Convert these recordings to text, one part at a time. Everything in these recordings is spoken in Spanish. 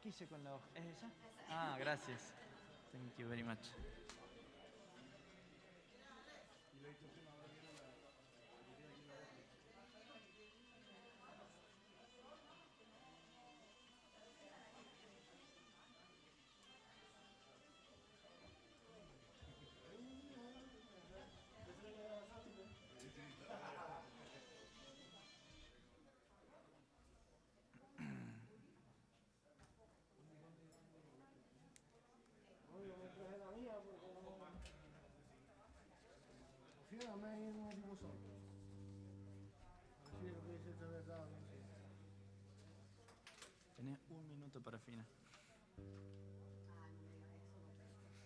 hice con la hoja? ¿Es esa? Ah, gracias. Thank you very much. Tenés un minuto para Fina.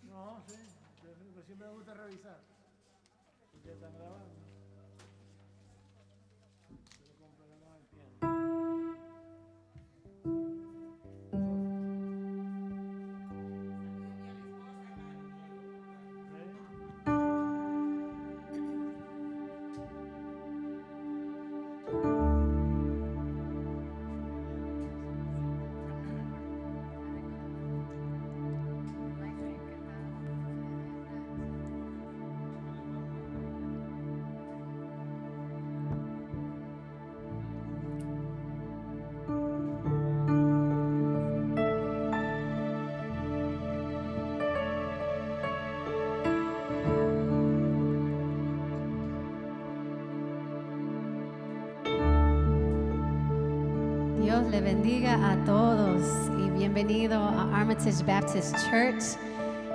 No, sí, pero siempre me gusta revisar. Ya están grabando. Pero con problemas del piano. Dios le bendiga a todos y bienvenido a Armitage Baptist Church.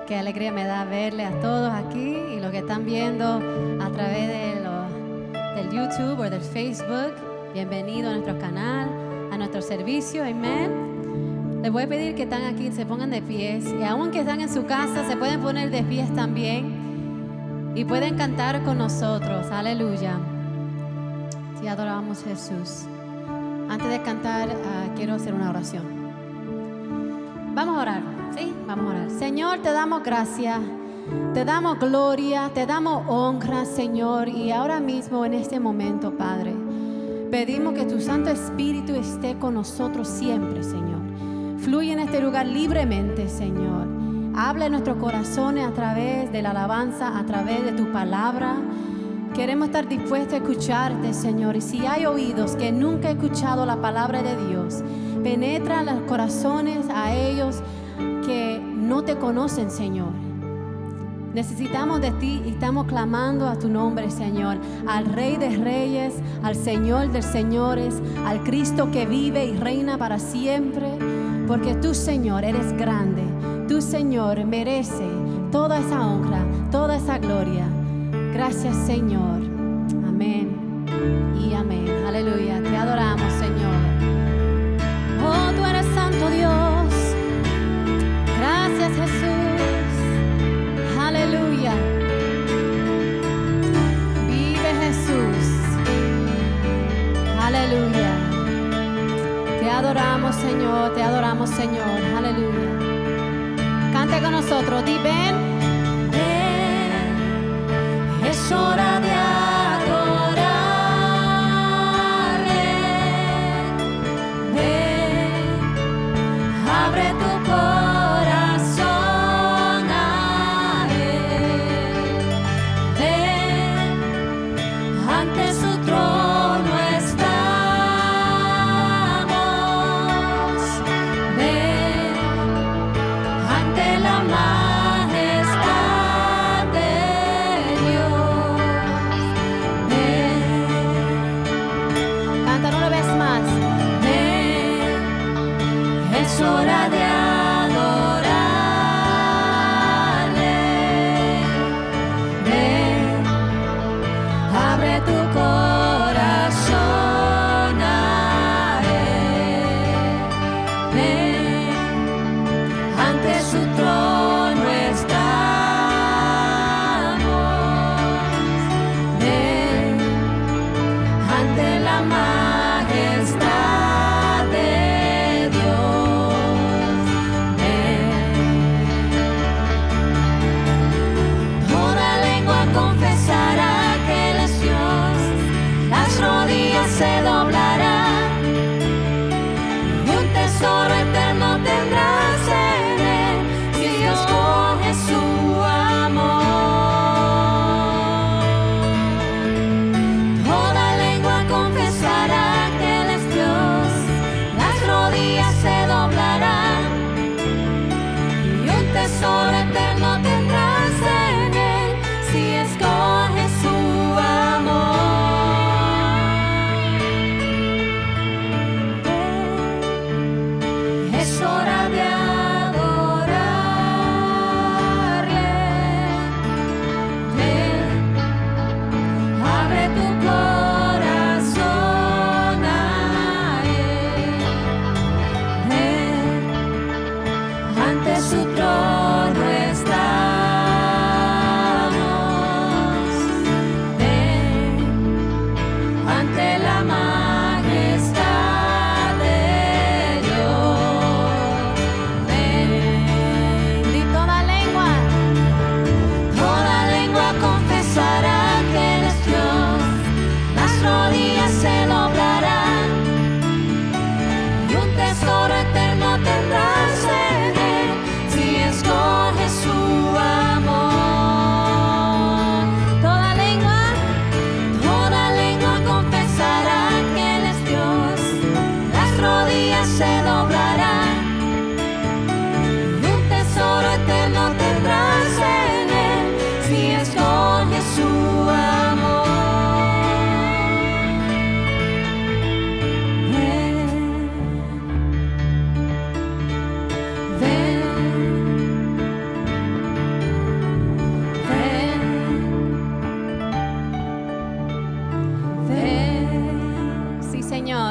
Qué alegría me da verle a todos aquí y los que están viendo a través del YouTube o del Facebook. Bienvenido a nuestro canal, a nuestro servicio. Amén. Les voy a pedir que están aquí, se pongan de pies y aun que están en su casa, se pueden poner de pies también y pueden cantar con nosotros. Aleluya. Te adoramos, Jesús. Antes de cantar, quiero hacer una oración. Vamos a orar, ¿sí? Vamos a orar. Señor, te damos gracias, te damos gloria, te damos honra, Señor. Y ahora mismo, en este momento, Padre, pedimos que tu Santo Espíritu esté con nosotros siempre, Señor. Fluye en este lugar libremente, Señor. Habla en nuestros corazones a través de la alabanza, a través de tu palabra. Queremos estar dispuestos a escucharte, Señor. Y si hay oídos que nunca han escuchado la palabra de Dios, penetra los corazones a ellos que no te conocen, Señor. Necesitamos de ti y estamos clamando a tu nombre, Señor. Al Rey de Reyes, al Señor de Señores, al Cristo que vive y reina para siempre. Porque tú, Señor, eres grande. Tú, Señor, merece toda esa honra, toda esa gloria. Gracias, Señor. Amén y amén. Aleluya. Te adoramos, Señor. Oh, tú eres santo Dios. Gracias, Jesús. Aleluya. Vive Jesús. Aleluya. Te adoramos, Señor. Te adoramos, Señor. Aleluya. Cante con nosotros. Di ven. Es hora de adorarle. Ven, abre tu corazón a Él. Ven, ante su trono estamos. Ven, ante la majestad de Dios.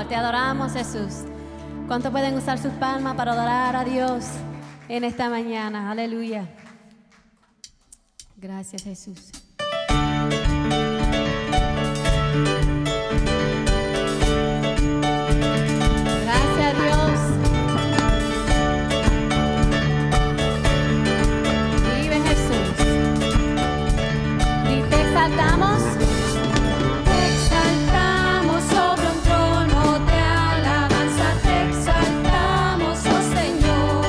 Señor. Te adoramos, Jesús. ¿Cuánto pueden usar sus palmas para adorar a Dios en esta mañana? Aleluya. Gracias, Jesús. Gracias, Dios. Vive Jesús. Y te exaltamos. Te exaltamos sobre un trono de alabanza. Te exaltamos, oh Señor.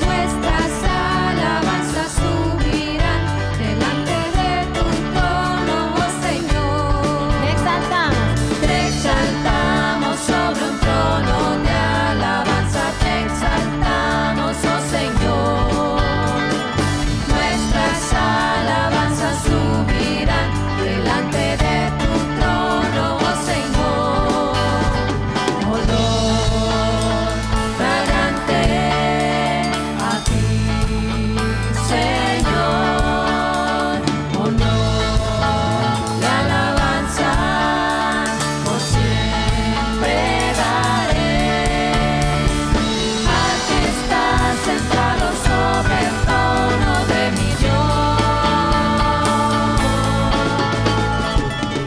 Nuestras alabanzas subirán delante de tu trono, oh Señor. Te exaltamos. Te exaltamos sobre un trono de alabanza. Te exaltamos, oh Señor. Nuestras alabanzas subirán delante de tu trono, oh Señor. Olor fragante a ti, Señor. Honor y alabanza por siempre daré al que está sentado sobre el trono de mi Dios.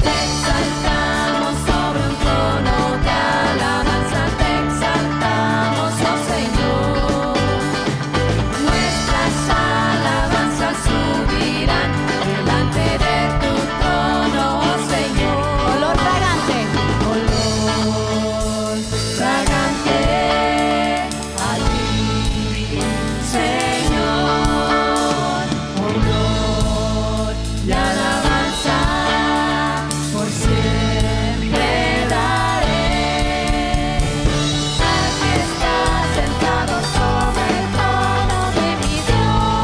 Te exaltamos sobre un trono de alabanza. Te exaltamos, oh Señor. Nuestras alabanzas subirán delante de tu trono, oh Señor. Olor fragante. Olor fragante a ti, Señor. Honor y alabanza por siempre daré al que está sentado sobre el trono de mi Dios.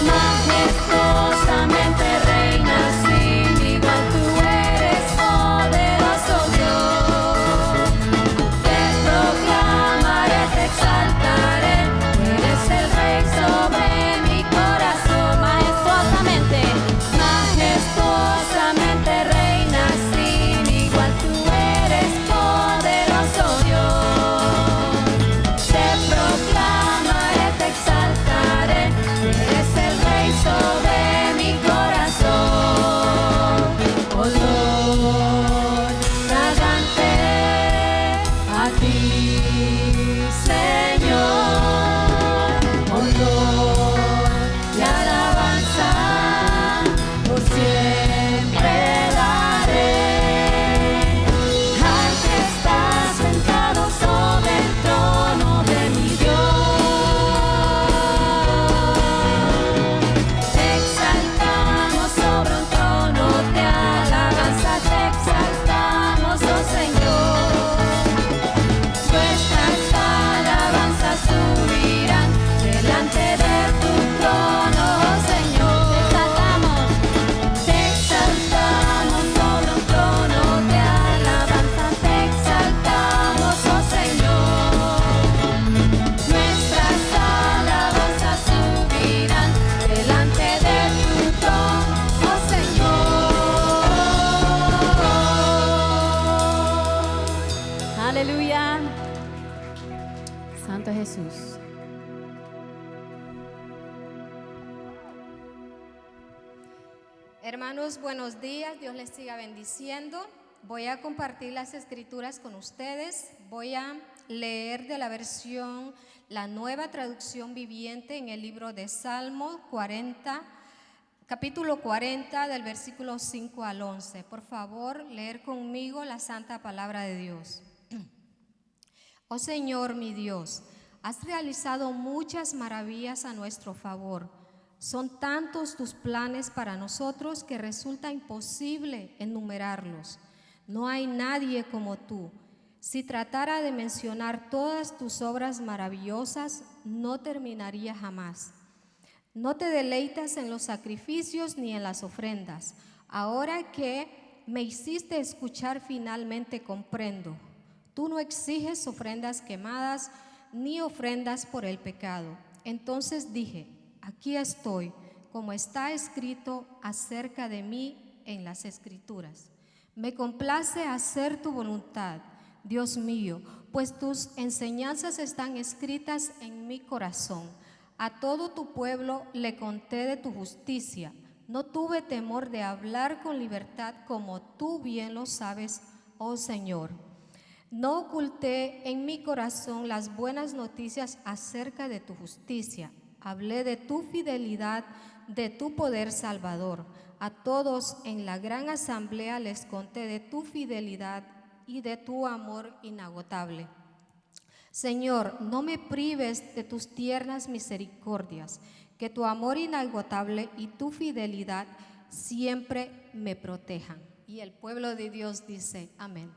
Majestuosamente reinas sin igual, tú eres poderoso Dios. Te proclamaré, te exaltaré, tú eres el Rey sobre mi corazón. Majestuosamente, majestuosamente reinas sin igual, tú eres poderoso Dios. Te proclamaré, te exaltaré, tú eres el Rey sobre mi corazón. Olor fragante a ti, Señor. Honor y alabanza por siempre daré al que está sentado sobre el trono de mi Dios. Te exaltamos sobre un trono de alabanza. Te exaltamos, oh Señor. Nuestras alabanzas subirán delante de tu trono, oh Señor. Te exaltamos sobre un trono de alabanza. Te exaltamos, oh Señor. Nuestras alabanzas subirán delante de tu trono, oh Señor. Aleluya. Santo Jesús. Hermanos, buenos días, Dios les siga bendiciendo. Voy a compartir las escrituras con ustedes. Voy a leer de la versión, la Nueva Traducción Viviente, en el libro de Salmo 40, capítulo 40, del versículo 5 al 11. Por favor, leer conmigo la santa palabra de Dios. Oh Señor, mi Dios, has realizado muchas maravillas a nuestro favor. Son tantos tus planes para nosotros que resulta imposible enumerarlos. No hay nadie como tú. Si tratara de mencionar todas tus obras maravillosas, no terminaría jamás. No te deleitas en los sacrificios ni en las ofrendas. Ahora que me hiciste escuchar, finalmente comprendo. Tú no exiges ofrendas quemadas ni ofrendas por el pecado. Entonces dije: aquí estoy, como está escrito acerca de mí en las Escrituras. Me complace hacer tu voluntad, Dios mío, pues tus enseñanzas están escritas en mi corazón. A todo tu pueblo le conté de tu justicia. No tuve temor de hablar con libertad, como tú bien lo sabes, oh Señor. No oculté en mi corazón las buenas noticias acerca de tu justicia. Hablé de tu fidelidad, de tu poder salvador. A todos en la gran asamblea les conté de tu fidelidad y de tu amor inagotable. Señor, no me prives de tus tiernas misericordias, que tu amor inagotable y tu fidelidad siempre me protejan. Y el pueblo de Dios dice, amén.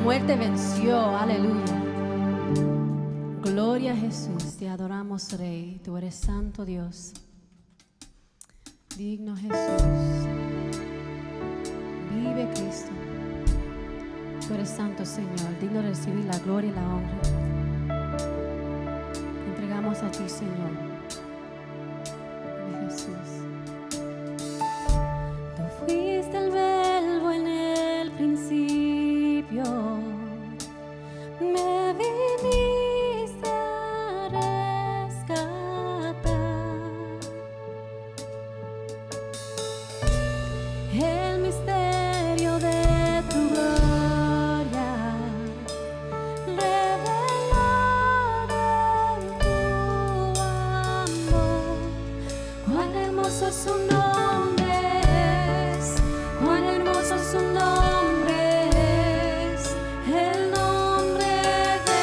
muerte venció. Aleluya. Gloria Gloria a Jesús, te adoramos, Rey. Tú eres santo Dios. Digno Jesús. Vive Cristo. Tú eres santo, Señor. Digno de recibir la gloria y la honra. Te entregamos a ti, Señor. Vive Jesús. Tú fuiste el verbo en el principio. Me viniste a rescatar. El misterio de tu gloria revelado en tu amor. Cuán hermoso es su nombre es, cuán hermoso es su nombre es, el nombre de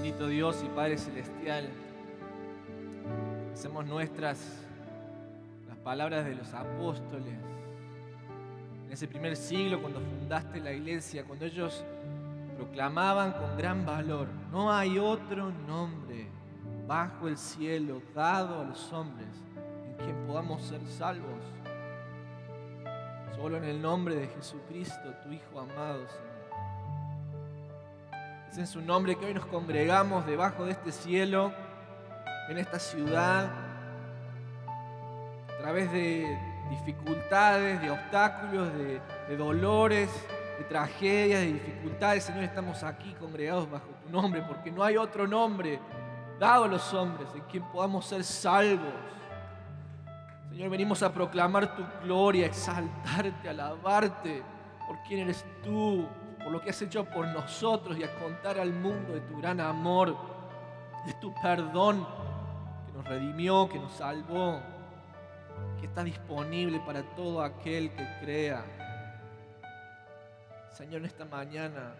Bendito Dios y Padre Celestial, hacemos nuestras las palabras de los apóstoles. En ese primer siglo, cuando fundaste la iglesia, cuando ellos proclamaban con gran valor: no hay otro nombre bajo el cielo dado a los hombres en quien podamos ser salvos, solo en el nombre de Jesucristo, tu Hijo amado, Señor. Es en su nombre que hoy nos congregamos debajo de este cielo, en esta ciudad, a través de dificultades, de obstáculos, de dolores, de tragedias, de dificultades. Señor, estamos aquí congregados bajo tu nombre, porque no hay otro nombre dado a los hombres en quien podamos ser salvos. Señor, venimos a proclamar tu gloria, a exaltarte, a alabarte por quién eres tú, por lo que has hecho por nosotros, y a contar al mundo de tu gran amor, de tu perdón que nos redimió, que nos salvó, que está disponible para todo aquel que crea. Señor, en esta mañana,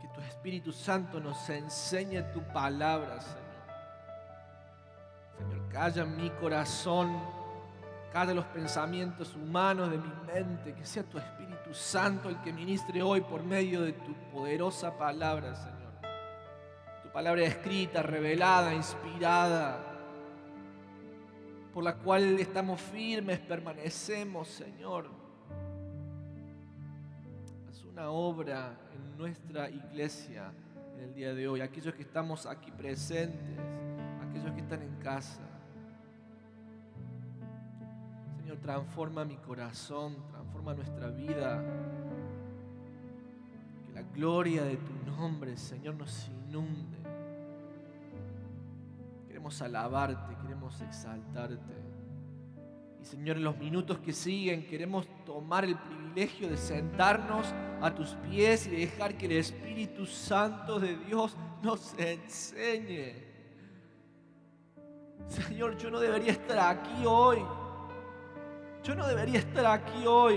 que tu Espíritu Santo nos enseñe tu palabra, Señor. Señor, calla mi corazón, calla los pensamientos humanos de mi mente, que sea tu Espíritu Santo el que ministre hoy por medio de tu poderosa palabra, Señor. Tu palabra escrita, revelada, inspirada, por la cual estamos firmes, permanecemos, Señor. Haz una obra en nuestra iglesia en el día de hoy, aquellos que estamos aquí presentes, aquellos que están en casa. Señor, transforma mi corazón, transforma nuestra vida. Que la gloria de tu nombre, Señor, nos inunde. Queremos alabarte, queremos exaltarte. Y Señor, en los minutos que siguen queremos tomar el privilegio de sentarnos a tus pies y dejar que el Espíritu Santo de Dios nos enseñe. Señor, yo no debería estar aquí hoy. Yo no debería estar aquí hoy.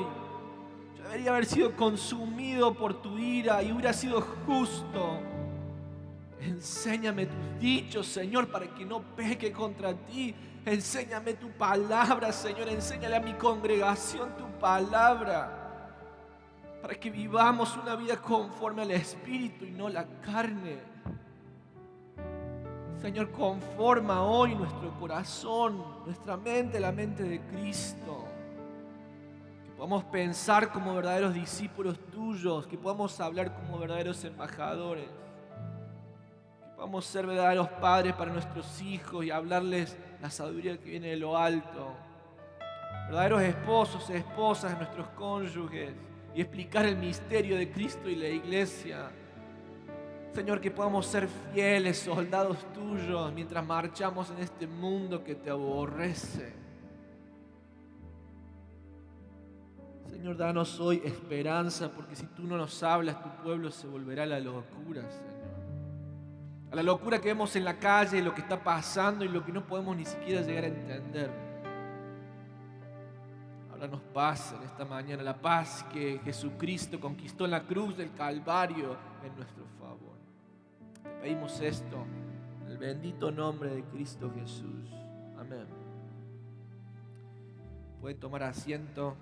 Yo debería haber sido consumido por tu ira y hubiera sido justo. Enséñame tus dichos, Señor, para que no peque contra ti. Enséñame tu palabra, Señor. Enséñale a mi congregación tu palabra, para que vivamos una vida conforme al Espíritu y no la carne. Señor, conforma hoy nuestro corazón, nuestra mente, la mente de Cristo. Que podamos pensar como verdaderos discípulos tuyos, que podamos hablar como verdaderos embajadores, que podamos ser verdaderos padres para nuestros hijos y hablarles la sabiduría que viene de lo alto. Verdaderos esposos y esposas de nuestros cónyuges y explicar el misterio de Cristo y la iglesia. Señor, que podamos ser fieles soldados tuyos mientras marchamos en este mundo que te aborrece. Señor, danos hoy esperanza, porque si tú no nos hablas, tu pueblo se volverá a la locura, Señor. A la locura que vemos en la calle, lo que está pasando y lo que no podemos ni siquiera llegar a entender. Háblanos paz en esta mañana, la paz que Jesucristo conquistó en la cruz del Calvario en nuestro favor. Te pedimos esto en el bendito nombre de Cristo Jesús. Amén. Pueden tomar asiento.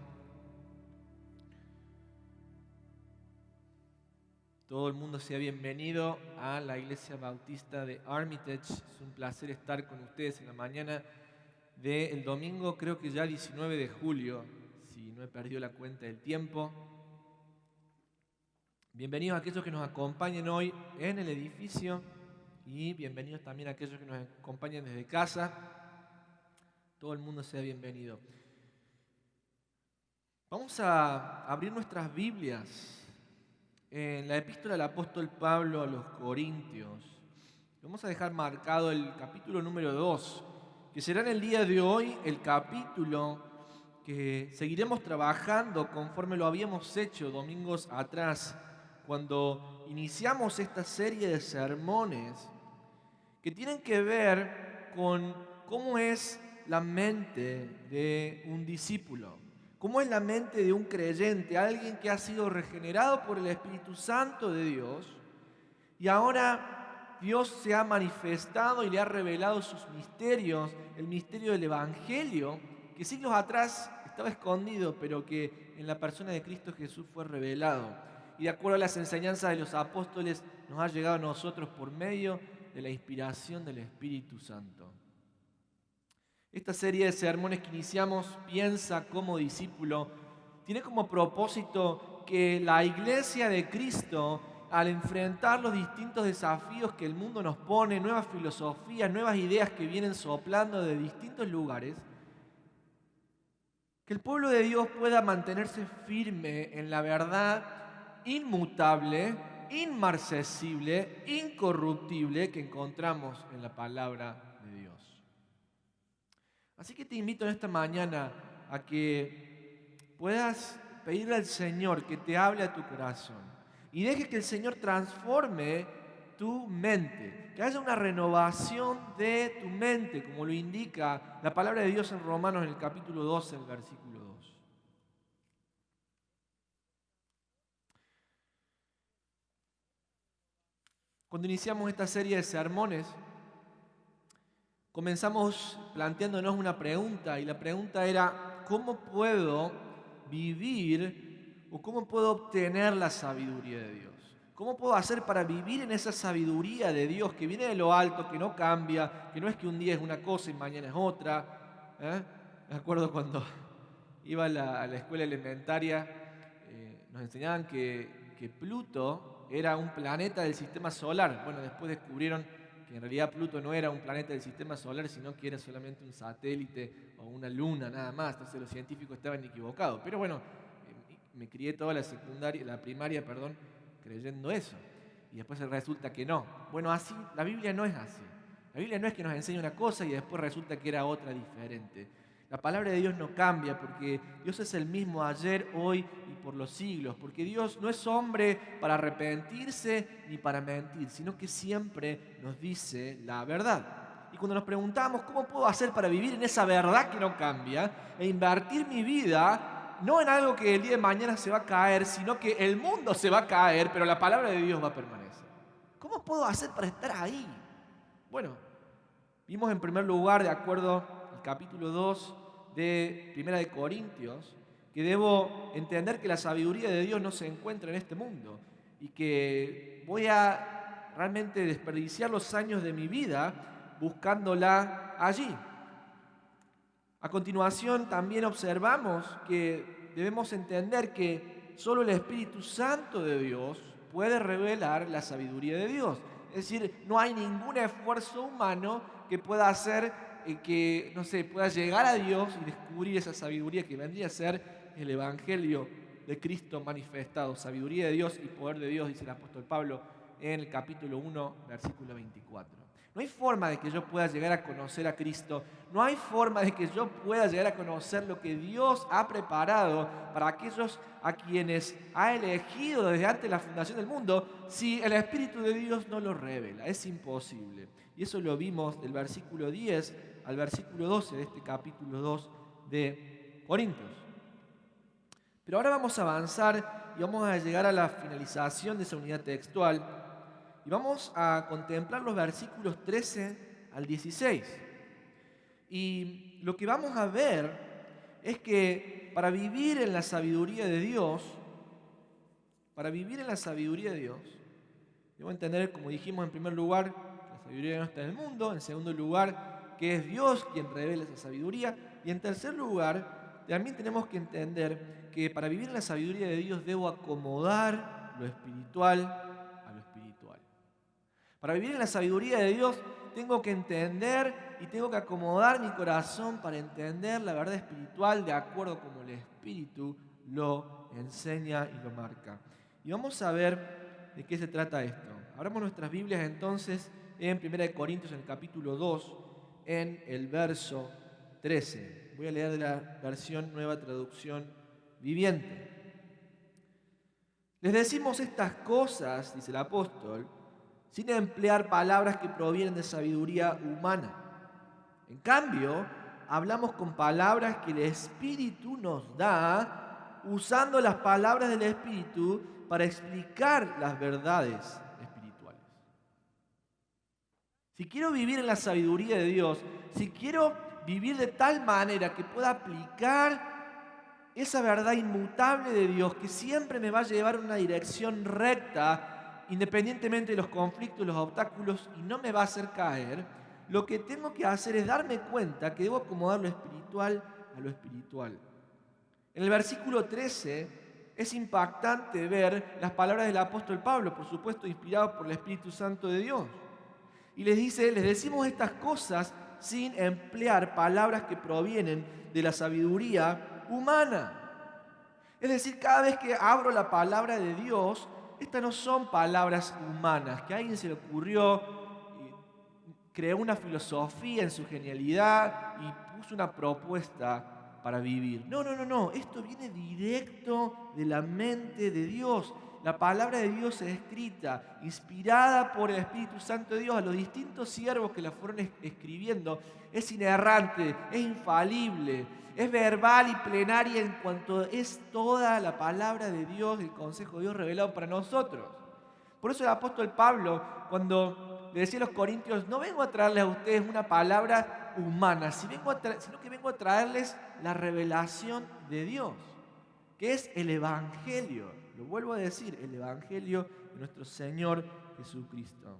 Todo el mundo sea bienvenido a la Iglesia Bautista de Armitage. Es un placer estar con ustedes en la mañana del domingo, creo que ya 19 de julio, si no he perdido la cuenta del tiempo. Bienvenidos a aquellos que nos acompañen hoy en el edificio y bienvenidos también a aquellos que nos acompañan desde casa. Todo el mundo sea bienvenido. Vamos a abrir nuestras Biblias en la epístola del apóstol Pablo a los Corintios. Vamos a dejar marcado el capítulo número 2, que será en el día de hoy el capítulo que seguiremos trabajando conforme lo habíamos hecho domingos atrás, cuando iniciamos esta serie de sermones que tienen que ver con cómo es la mente de un discípulo. ¿Cómo es la mente de un creyente? Alguien que ha sido regenerado por el Espíritu Santo de Dios y ahora Dios se ha manifestado y le ha revelado sus misterios, el misterio del Evangelio, que siglos atrás estaba escondido, pero que en la persona de Cristo Jesús fue revelado. Y de acuerdo a las enseñanzas de los apóstoles, nos ha llegado a nosotros por medio de la inspiración del Espíritu Santo. Esta serie de sermones que iniciamos, Piensa como discípulo, tiene como propósito que la iglesia de Cristo, al enfrentar los distintos desafíos que el mundo nos pone, nuevas filosofías, nuevas ideas que vienen soplando de distintos lugares, que el pueblo de Dios pueda mantenerse firme en la verdad inmutable, inmarcesible, incorruptible que encontramos en la palabra de Dios. Así que te invito en esta mañana a que puedas pedirle al Señor que te hable a tu corazón y dejes que el Señor transforme tu mente, que haya una renovación de tu mente, como lo indica la palabra de Dios en Romanos en el capítulo 12, el versículo 2. Cuando iniciamos esta serie de sermones, comenzamos planteándonos una pregunta, y la pregunta era: ¿cómo puedo vivir o cómo puedo obtener la sabiduría de Dios? ¿Cómo puedo hacer para vivir en esa sabiduría de Dios que viene de lo alto, que no cambia, que no es que un día es una cosa y mañana es otra? Me acuerdo cuando iba a la escuela elementaria, nos enseñaban que Pluto era un planeta del sistema solar. Bueno, después descubrieron que en realidad Pluto no era un planeta del sistema solar, sino que era solamente un satélite o una luna nada más. Entonces los científicos estaban equivocados. Pero bueno, me crié toda la primaria, creyendo eso. Y después resulta que no. Bueno, así, la Biblia no es así. La Biblia no es que nos enseñe una cosa y después resulta que era otra diferente. La palabra de Dios no cambia porque Dios es el mismo ayer, hoy y por los siglos. Porque Dios no es hombre para arrepentirse ni para mentir, sino que siempre nos dice la verdad. Y cuando nos preguntamos cómo puedo hacer para vivir en esa verdad que no cambia e invertir mi vida no en algo que el día de mañana se va a caer, sino que el mundo se va a caer, pero la palabra de Dios va a permanecer. ¿Cómo puedo hacer para estar ahí? Bueno, vimos en primer lugar, de acuerdo al capítulo 2 de Primera de Corintios, que debo entender que la sabiduría de Dios no se encuentra en este mundo y que voy a realmente desperdiciar los años de mi vida buscándola allí. A continuación también observamos que debemos entender que solo el Espíritu Santo de Dios puede revelar la sabiduría de Dios. Es decir, no hay ningún esfuerzo humano que pueda hacer que, pueda llegar a Dios y descubrir esa sabiduría que vendría a ser el Evangelio de Cristo manifestado. Sabiduría de Dios y poder de Dios, dice el apóstol Pablo en el capítulo 1, versículo 24. No hay forma de que yo pueda llegar a conocer a Cristo. No hay forma de que yo pueda llegar a conocer lo que Dios ha preparado para aquellos a quienes ha elegido desde antes de la fundación del mundo si el Espíritu de Dios no lo revela. Es imposible. Y eso lo vimos del versículo 10 al versículo 12 de este capítulo 2 de Corintios. Pero ahora vamos a avanzar y vamos a llegar a la finalización de esa unidad textual. Y vamos a contemplar los versículos 13 al 16. Y lo que vamos a ver es que para vivir en la sabiduría de Dios, debo entender, como dijimos en primer lugar, que la sabiduría no está en el mundo. En segundo lugar, que es Dios quien revela esa sabiduría. Y en tercer lugar, también tenemos que entender que para vivir en la sabiduría de Dios debo acomodar lo espiritual a lo espiritual. Para vivir en la sabiduría de Dios tengo que entender y tengo que acomodar mi corazón para entender la verdad espiritual de acuerdo como el Espíritu lo enseña y lo marca. Y vamos a ver de qué se trata esto. Abramos nuestras Biblias entonces en 1 Corintios, en el capítulo 2, en el verso 13. Voy a leer de la versión Nueva Traducción Viviente. Les decimos estas cosas, dice el apóstol, sin emplear palabras que provienen de sabiduría humana. En cambio, hablamos con palabras que el Espíritu nos da, usando las palabras del Espíritu para explicar las verdades espirituales. si quiero vivir en la sabiduría de Dios, si quiero vivir de tal manera que pueda aplicar esa verdad inmutable de Dios que siempre me va a llevar en una dirección recta, independientemente de los conflictos, los obstáculos, y no me va a hacer caer, lo que tengo que hacer es darme cuenta que debo acomodar lo espiritual a lo espiritual. En el versículo 13 es impactante ver las palabras del apóstol Pablo, por supuesto inspirado por el Espíritu Santo de Dios. Y les dice, les decimos estas cosas sin emplear palabras que provienen de la sabiduría humana. Es decir, cada vez que abro la palabra de Dios, estas no son palabras humanas, que a alguien se le ocurrió, creó una filosofía en su genialidad y puso una propuesta para vivir. No. Esto viene directo de la mente de Dios. La palabra de Dios es escrita, inspirada por el Espíritu Santo de Dios a los distintos siervos que la fueron escribiendo. Es inerrante, es infalible, es verbal y plenaria en cuanto es toda la palabra de Dios, el consejo de Dios revelado para nosotros. Por eso el apóstol Pablo, cuando le decía a los corintios, no vengo a traerles a ustedes una palabra humana, sino que vengo a traerles la revelación de Dios, que es el Evangelio. Lo vuelvo a decir, el Evangelio de nuestro Señor Jesucristo.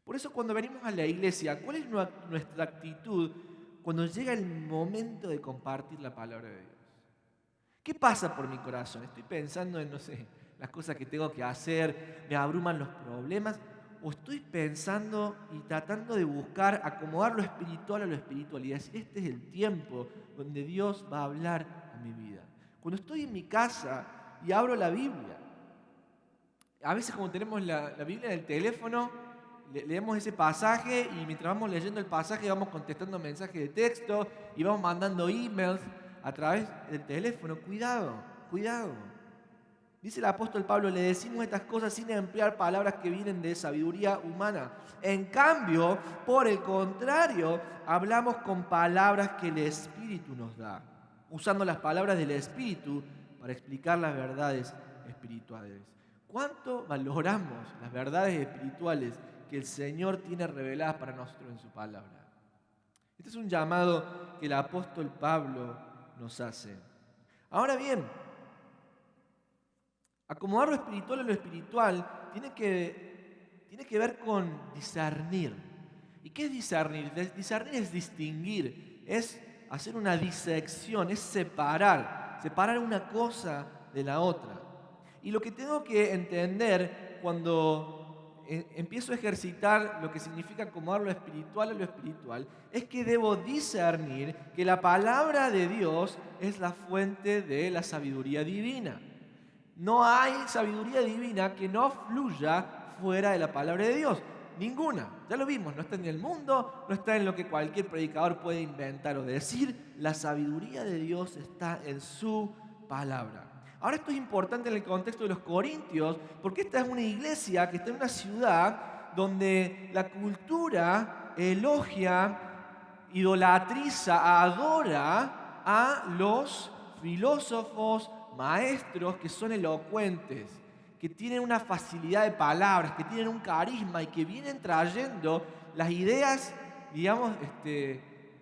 Por eso cuando venimos a la iglesia, ¿cuál es nuestra actitud cuando llega el momento de compartir la palabra de Dios? ¿Qué pasa por mi corazón? ¿Estoy pensando en, las cosas que tengo que hacer, me abruman los problemas? ¿O estoy pensando y tratando de buscar acomodar lo espiritual a lo espiritual y decir, este es el tiempo donde Dios va a hablar a mi vida? Cuando estoy en mi casa y abro la Biblia, a veces como tenemos la Biblia en el teléfono, leemos ese pasaje y mientras vamos leyendo el pasaje vamos contestando mensajes de texto y vamos mandando emails a través del teléfono. Cuidado. Dice el apóstol Pablo, le decimos estas cosas sin emplear palabras que vienen de sabiduría humana. En cambio, por el contrario, hablamos con palabras que el Espíritu nos da, usando las palabras del Espíritu para explicar las verdades espirituales. ¿Cuánto valoramos las verdades espirituales que el Señor tiene reveladas para nosotros en su palabra? Este es un llamado que el apóstol Pablo nos hace. Ahora bien, acomodar lo espiritual a lo espiritual tiene que ver con discernir. ¿Y qué es discernir? Discernir es distinguir, es hacer una disección, es separar una cosa de la otra. Y lo que tengo que entender cuando empiezo a ejercitar lo que significa acomodar lo espiritual a lo espiritual, es que debo discernir que la palabra de Dios es la fuente de la sabiduría divina. No hay sabiduría divina que no fluya fuera de la palabra de Dios. Ninguna. Ya lo vimos, no está en el mundo, no está en lo que cualquier predicador puede inventar o decir. La sabiduría de Dios está en su palabra. Ahora esto es importante en el contexto de los corintios, porque esta es una iglesia que está en una ciudad donde la cultura elogia, idolatriza, adora a los filósofos, maestros que son elocuentes, que tienen una facilidad de palabras, que tienen un carisma y que vienen trayendo las ideas, digamos,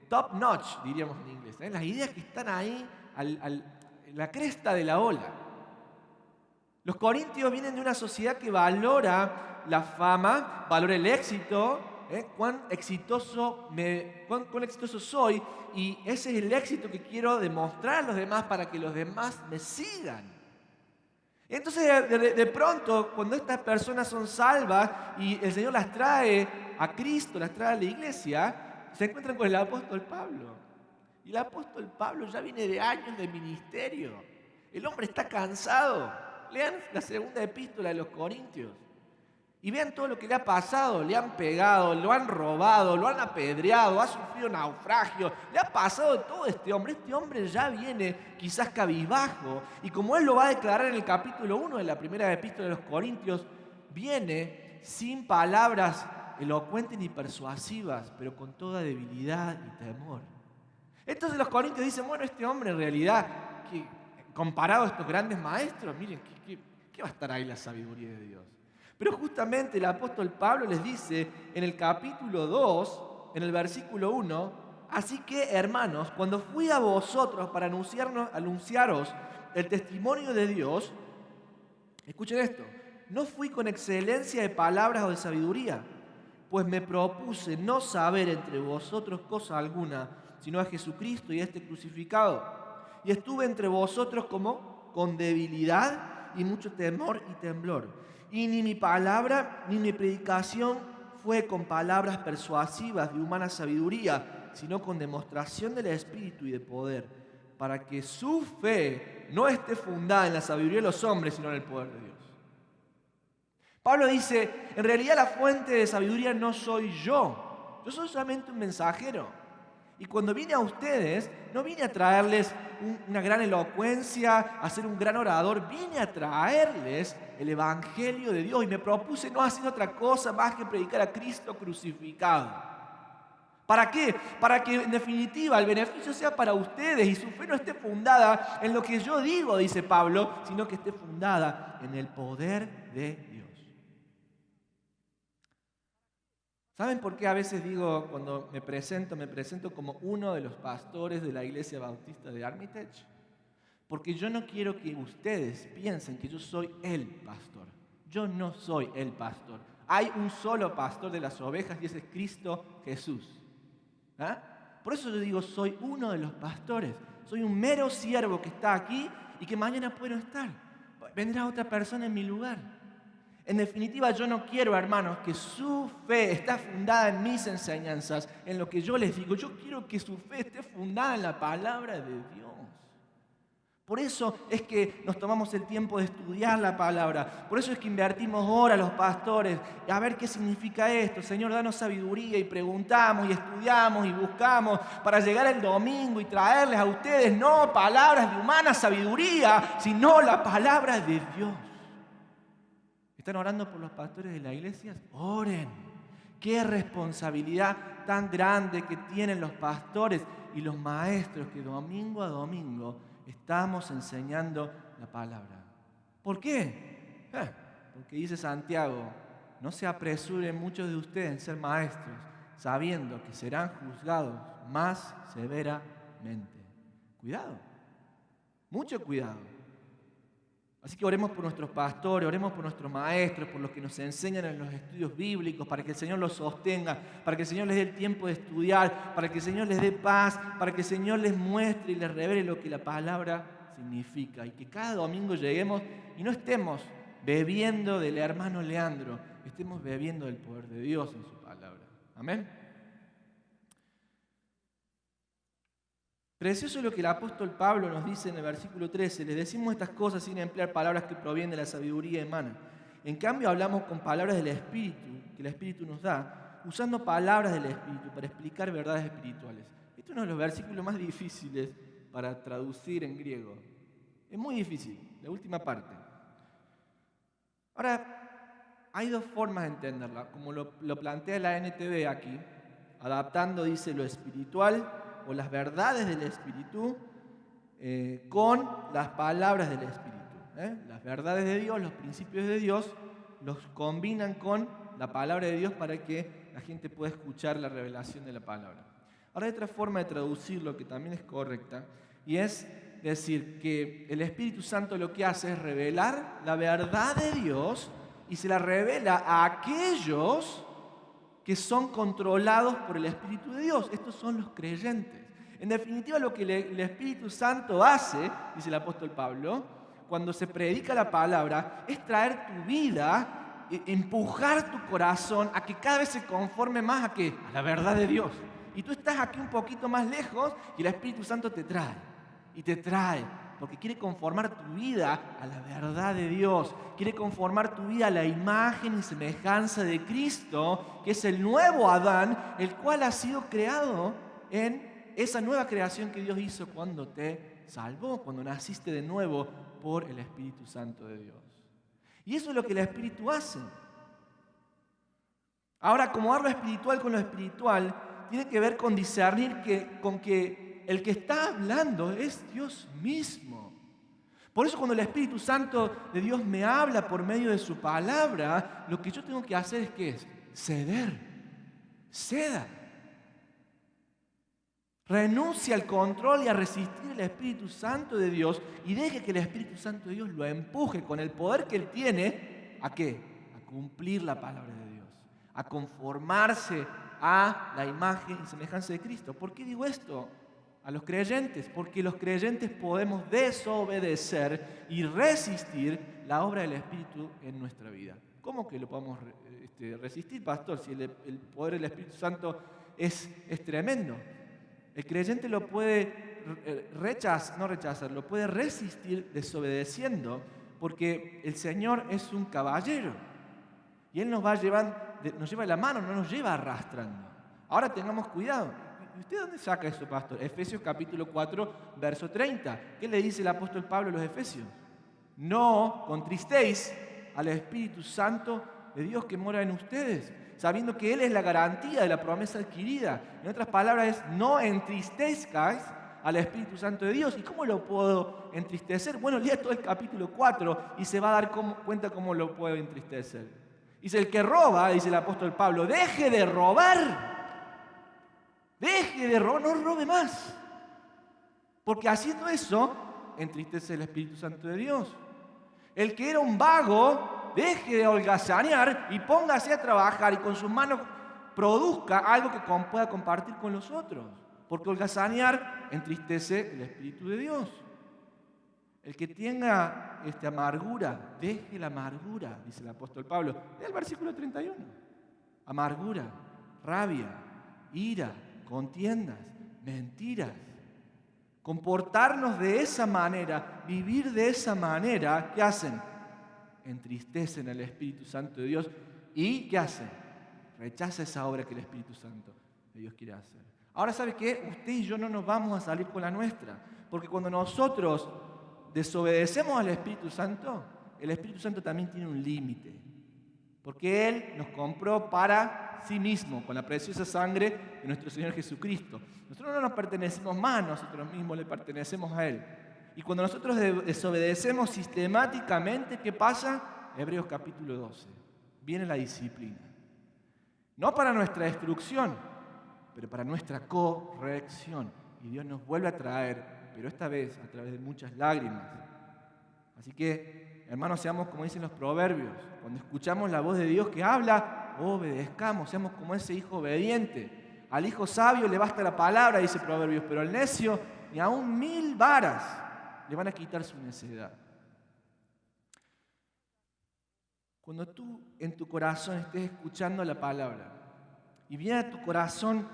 top notch, diríamos en inglés, ¿eh? Las ideas que están ahí en la cresta de la ola. Los corintios vienen de una sociedad que valora la fama, valora el éxito, cuán exitoso soy, y ese es el éxito que quiero demostrar a los demás para que los demás me sigan. Entonces de pronto cuando estas personas son salvas y el Señor las trae a Cristo, las trae a la iglesia, se encuentran con el apóstol Pablo. Y el apóstol Pablo ya viene de años de ministerio. El hombre está cansado. Lean la segunda epístola de los Corintios y vean todo lo que le ha pasado. Le han pegado, lo han robado, lo han apedreado, ha sufrido naufragio. Le ha pasado todo a este hombre. Este hombre ya viene quizás cabizbajo. Y como él lo va a declarar en el capítulo 1 de la primera epístola de los Corintios, viene sin palabras elocuentes ni persuasivas, pero con toda debilidad y temor. Entonces los corintios dicen, bueno, este hombre en realidad, comparado a estos grandes maestros, miren, ¿qué va a estar ahí la sabiduría de Dios? Pero justamente el apóstol Pablo les dice en el capítulo 2, en el versículo 1, así que, hermanos, cuando fui a vosotros para anunciaros el testimonio de Dios, escuchen esto, no fui con excelencia de palabras o de sabiduría, pues me propuse no saber entre vosotros cosa alguna, sino a Jesucristo y a este crucificado. Y estuve entre vosotros como con debilidad y mucho temor y temblor. Y ni mi palabra ni mi predicación fue con palabras persuasivas de humana sabiduría, sino con demostración del Espíritu y de poder, para que su fe no esté fundada en la sabiduría de los hombres, sino en el poder de Dios. Pablo dice, en realidad la fuente de sabiduría no soy yo soy solamente un mensajero. Y cuando vine a ustedes, no vine a traerles una gran elocuencia, a ser un gran orador, vine a traerles el Evangelio de Dios y me propuse no hacer otra cosa más que predicar a Cristo crucificado. ¿Para qué? Para que en definitiva el beneficio sea para ustedes y su fe no esté fundada en lo que yo digo, dice Pablo, sino que esté fundada en el poder de Dios. ¿Saben por qué a veces digo, cuando me presento como uno de los pastores de la Iglesia Bautista de Armitage? Porque yo no quiero que ustedes piensen que yo soy el pastor. Yo no soy el pastor. Hay un solo pastor de las ovejas y ese es Cristo Jesús. ¿Ah? Por eso yo digo, soy uno de los pastores. Soy un mero siervo que está aquí y que mañana puede no estar. Vendrá otra persona en mi lugar. En definitiva, yo no quiero, hermanos, que su fe esté fundada en mis enseñanzas, en lo que yo les digo. Yo quiero que su fe esté fundada en la palabra de Dios. Por eso es que nos tomamos el tiempo de estudiar la palabra. Por eso es que invertimos horas los pastores a ver qué significa esto. Señor, danos sabiduría y preguntamos y estudiamos y buscamos para llegar el domingo y traerles a ustedes no palabras de humana sabiduría, sino la palabra de Dios. ¿Están orando por los pastores de la iglesia? Oren. Qué responsabilidad tan grande que tienen los pastores y los maestros que domingo a domingo estamos enseñando la palabra. ¿Por qué? Porque dice Santiago, no se apresuren muchos de ustedes en ser maestros, sabiendo que serán juzgados más severamente. Cuidado, mucho cuidado. Así que oremos por nuestros pastores, oremos por nuestros maestros, por los que nos enseñan en los estudios bíblicos, para que el Señor los sostenga, para que el Señor les dé el tiempo de estudiar, para que el Señor les dé paz, para que el Señor les muestre y les revele lo que la palabra significa. Y que cada domingo lleguemos y no estemos bebiendo del hermano Leandro, estemos bebiendo del poder de Dios en su palabra. Amén. Precioso lo que el apóstol Pablo nos dice en el versículo 13. Les decimos estas cosas sin emplear palabras que provienen de la sabiduría humana. En cambio hablamos con palabras del Espíritu, que el Espíritu nos da, usando palabras del Espíritu para explicar verdades espirituales. Este es uno de los versículos más difíciles para traducir en griego. Es muy difícil, la última parte. Ahora, hay dos formas de entenderla, como lo plantea la NTV aquí, adaptando, dice, lo espiritual o las verdades del Espíritu con las palabras del Espíritu. Las verdades de Dios, los principios de Dios, los combinan con la palabra de Dios para que la gente pueda escuchar la revelación de la palabra. Ahora hay otra forma de traducirlo que también es correcta, y es decir que el Espíritu Santo lo que hace es revelar la verdad de Dios y se la revela a aquellos que son controlados por el Espíritu de Dios. Estos son los creyentes. En definitiva, lo que el Espíritu Santo hace, dice el apóstol Pablo, cuando se predica la palabra, es traer tu vida, empujar tu corazón a que cada vez se conforme más a ¿qué? A la verdad de Dios. Y tú estás aquí un poquito más lejos y el Espíritu Santo te trae. Y te trae, porque quiere conformar tu vida a la verdad de Dios. Quiere conformar tu vida a la imagen y semejanza de Cristo, que es el nuevo Adán, el cual ha sido creado en esa nueva creación que Dios hizo cuando te salvó, cuando naciste de nuevo por el Espíritu Santo de Dios. Y eso es lo que el Espíritu hace. Ahora, acomodar lo espiritual con lo espiritual tiene que ver con discernir que el que está hablando es Dios mismo. Por eso cuando el Espíritu Santo de Dios me habla por medio de su palabra, lo que yo tengo que hacer es ¿qué es? Ceder. Ceda. Renuncia al control y a resistir el Espíritu Santo de Dios y deje que el Espíritu Santo de Dios lo empuje con el poder que Él tiene. ¿A qué? A cumplir la palabra de Dios. A conformarse a la imagen y semejanza de Cristo. ¿Por qué digo esto? A los creyentes, porque los creyentes podemos desobedecer y resistir la obra del Espíritu en nuestra vida. ¿Cómo que lo podemos resistir, pastor? Si el poder del Espíritu Santo es tremendo. El creyente lo puede lo puede resistir desobedeciendo, porque el Señor es un caballero y Él nos lleva de la mano, no nos lleva arrastrando. Ahora tengamos cuidado. ¿Y usted dónde saca eso, pastor? Efesios capítulo 4, verso 30. ¿Qué le dice el apóstol Pablo a los Efesios? No contristéis al Espíritu Santo de Dios que mora en ustedes, sabiendo que Él es la garantía de la promesa adquirida. En otras palabras es, no entristezcáis al Espíritu Santo de Dios. ¿Y cómo lo puedo entristecer? Bueno, lea todo el capítulo 4 y se va a dar cuenta cómo lo puedo entristecer. Dice, el que roba, dice el apóstol Pablo, deje de robar. Deje de robar, no robe más. Porque haciendo eso, entristece el Espíritu Santo de Dios. El que era un vago, deje de holgazanear y póngase a trabajar y con sus manos produzca algo que pueda compartir con los otros. Porque holgazanear entristece el Espíritu de Dios. El que tenga amargura, deje la amargura, dice el apóstol Pablo. Lea el versículo 31. Amargura, rabia, ira, contiendas, mentiras. Comportarnos de esa manera, vivir de esa manera, ¿qué hacen? Entristecen al Espíritu Santo de Dios. ¿Y qué hacen? Rechaza esa obra que el Espíritu Santo de Dios quiere hacer. Ahora, ¿sabe qué? Usted y yo no nos vamos a salir con la nuestra. Porque cuando nosotros desobedecemos al Espíritu Santo, el Espíritu Santo también tiene un límite. Porque Él nos compró para sí mismo, con la preciosa sangre de nuestro Señor Jesucristo. Nosotros no nos pertenecemos más a nosotros mismos, le pertenecemos a Él. Y cuando nosotros desobedecemos sistemáticamente, ¿qué pasa? Hebreos capítulo 12. Viene la disciplina. No para nuestra destrucción, pero para nuestra corrección. Y Dios nos vuelve a traer, pero esta vez a través de muchas lágrimas. Así que, hermanos, seamos como dicen los proverbios. Cuando escuchamos la voz de Dios que habla, obedezcamos, seamos como ese hijo obediente. Al hijo sabio le basta la palabra, dice Proverbios, pero al necio ni aún 1000 varas le van a quitar su necedad. Cuando tú en tu corazón estés escuchando la palabra y viene a tu corazón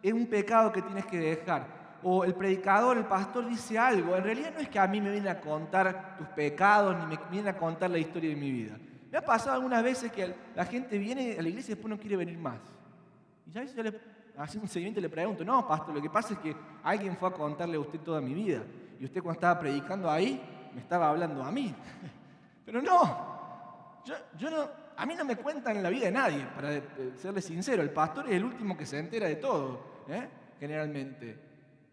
es un pecado que tienes que dejar, o el predicador, el pastor dice algo, en realidad no es que a mí me vienen a contar tus pecados ni me vienen a contar la historia de mi vida. Me ha pasado algunas veces que la gente viene a la iglesia y después no quiere venir más. Y a veces yo haciendo un seguimiento le pregunto, no, pastor, lo que pasa es que alguien fue a contarle a usted toda mi vida. Y usted cuando estaba predicando ahí, me estaba hablando a mí. Pero no, yo no, a mí no me cuentan la vida de nadie, para serle sincero. El pastor es el último que se entera de todo, generalmente.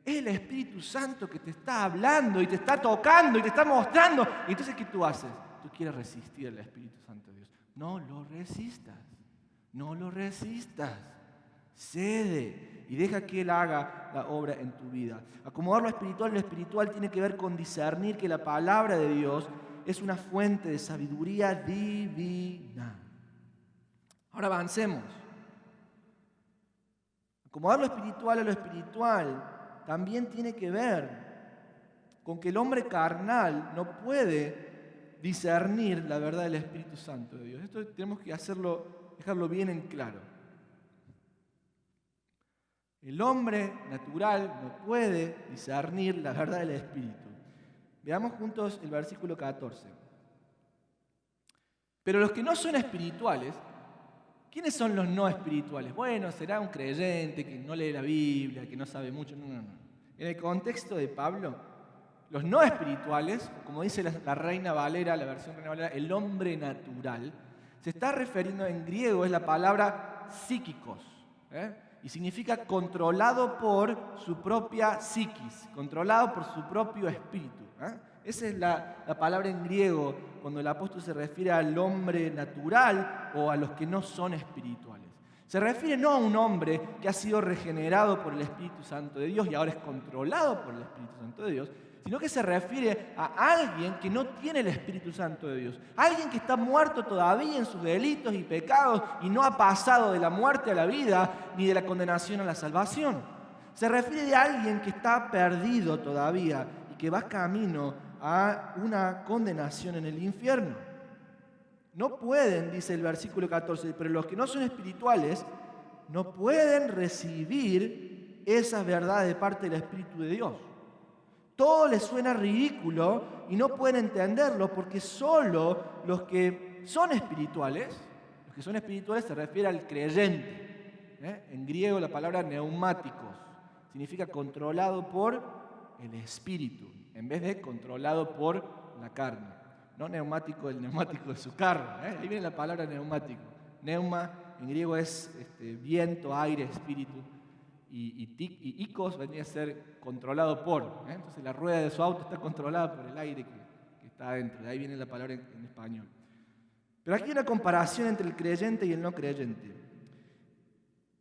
Es el Espíritu Santo que te está hablando y te está tocando y te está mostrando. Y entonces, ¿qué tú haces? Tú quieres resistir al Espíritu Santo de Dios. No lo resistas. No lo resistas. Cede y deja que Él haga la obra en tu vida. Acomodar lo espiritual tiene que ver con discernir que la palabra de Dios es una fuente de sabiduría divina. Ahora avancemos. Acomodar lo espiritual a lo espiritual también tiene que ver con que el hombre carnal no puede discernir la verdad del Espíritu Santo de Dios. Esto tenemos que dejarlo bien en claro. El hombre natural no puede discernir la verdad del Espíritu. Veamos juntos el versículo 14. Pero los que no son espirituales, ¿quiénes son los no espirituales? Bueno, será un creyente que no lee la Biblia, que no sabe mucho. No. En el contexto de Pablo, los no espirituales, como dice la Reina Valera, la versión Reina Valera, el hombre natural, se está refiriendo en griego, es la palabra psíquicos, y significa controlado por su propia psiquis, controlado por su propio espíritu. Esa es la palabra en griego cuando el apóstol se refiere al hombre natural o a los que no son espirituales. Se refiere no a un hombre que ha sido regenerado por el Espíritu Santo de Dios y ahora es controlado por el Espíritu Santo de Dios, sino que se refiere a alguien que no tiene el Espíritu Santo de Dios. Alguien que está muerto todavía en sus delitos y pecados y no ha pasado de la muerte a la vida ni de la condenación a la salvación. Se refiere a alguien que está perdido todavía y que va camino a una condenación en el infierno. No pueden, dice el versículo 14, pero los que no son espirituales no pueden recibir esa verdad de parte del Espíritu de Dios. Todo les suena ridículo y no pueden entenderlo porque solo los que son espirituales se refiere al creyente. En griego la palabra neumáticos significa controlado por el Espíritu, en vez de controlado por la carne. No neumático, el neumático de su carro. Ahí viene la palabra neumático. Neuma en griego es viento, aire, espíritu. Y ikos vendría a ser controlado por. Entonces la rueda de su auto está controlada por el aire que está adentro. De ahí viene la palabra en español. Pero aquí hay una comparación entre el creyente y el no creyente.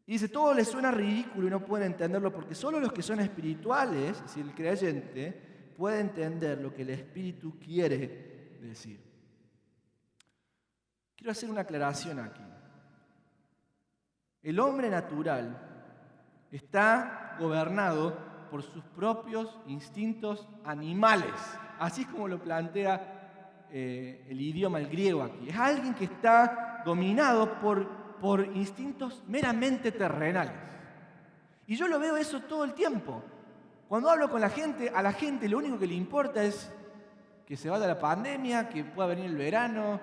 Y dice, todo les suena ridículo y no pueden entenderlo porque solo los que son espirituales, es decir, el creyente, puede entender lo que el Espíritu quiere decir. Quiero hacer una aclaración aquí. El hombre natural está gobernado por sus propios instintos animales, así es como lo plantea el idioma, el griego aquí. Es alguien que está dominado por instintos meramente terrenales. Y yo lo veo eso todo el tiempo. Cuando hablo con la gente, a la gente lo único que le importa es que se vaya la pandemia, que pueda venir el verano,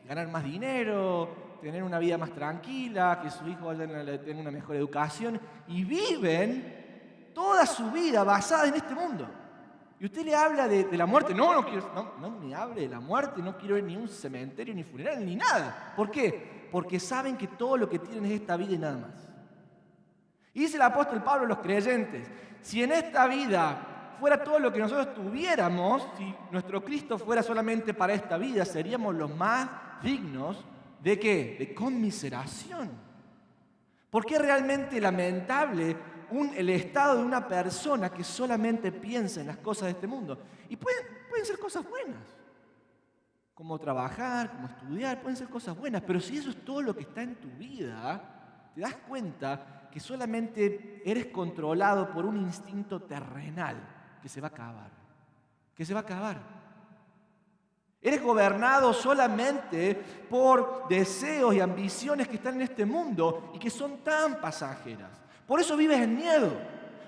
ganar más dinero, tener una vida más tranquila, que sus hijos vayan a tener una mejor educación, y viven toda su vida basada en este mundo. Y usted le habla de la muerte, no me hable de la muerte, no quiero ir ni a un cementerio, ni funeral, ni nada. ¿Por qué? Porque saben que todo lo que tienen es esta vida y nada más. Y dice el apóstol Pablo a los creyentes, si en esta vida fuera todo lo que nosotros tuviéramos, si nuestro Cristo fuera solamente para esta vida, seríamos los más dignos ¿de qué? De conmiseración. Porque es realmente lamentable el estado de una persona que solamente piensa en las cosas de este mundo. Y pueden ser cosas buenas, como trabajar, como estudiar, pueden ser cosas buenas, pero si eso es todo lo que está en tu vida, te das cuenta que solamente eres controlado por un instinto terrenal que se va a acabar. Eres gobernado solamente por deseos y ambiciones que están en este mundo y que son tan pasajeras. Por eso vives en miedo.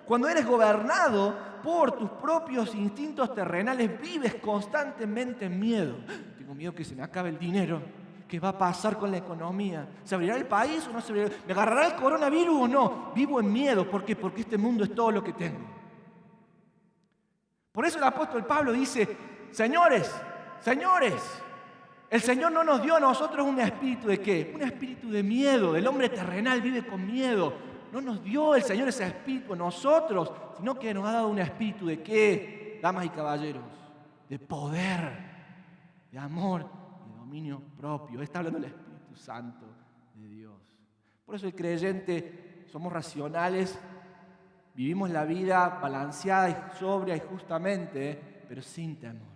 Cuando eres gobernado por tus propios instintos terrenales, vives constantemente en miedo. Tengo miedo que se me acabe el dinero. ¿Qué va a pasar con la economía? ¿Se abrirá el país o no se abrirá? ¿Me agarrará el coronavirus o no? Vivo en miedo. ¿Por qué? Porque este mundo es todo lo que tengo. Por eso el apóstol Pablo dice, señores, el Señor no nos dio a nosotros un espíritu de ¿qué? Un espíritu de miedo. El hombre terrenal vive con miedo. No nos dio el Señor ese espíritu a nosotros, sino que nos ha dado un espíritu de ¿qué? Damas y caballeros, de poder, de amor y de dominio propio. Está hablando del Espíritu Santo de Dios. Por eso el creyente somos racionales, vivimos la vida balanceada y sobria y justamente, pero sin temor.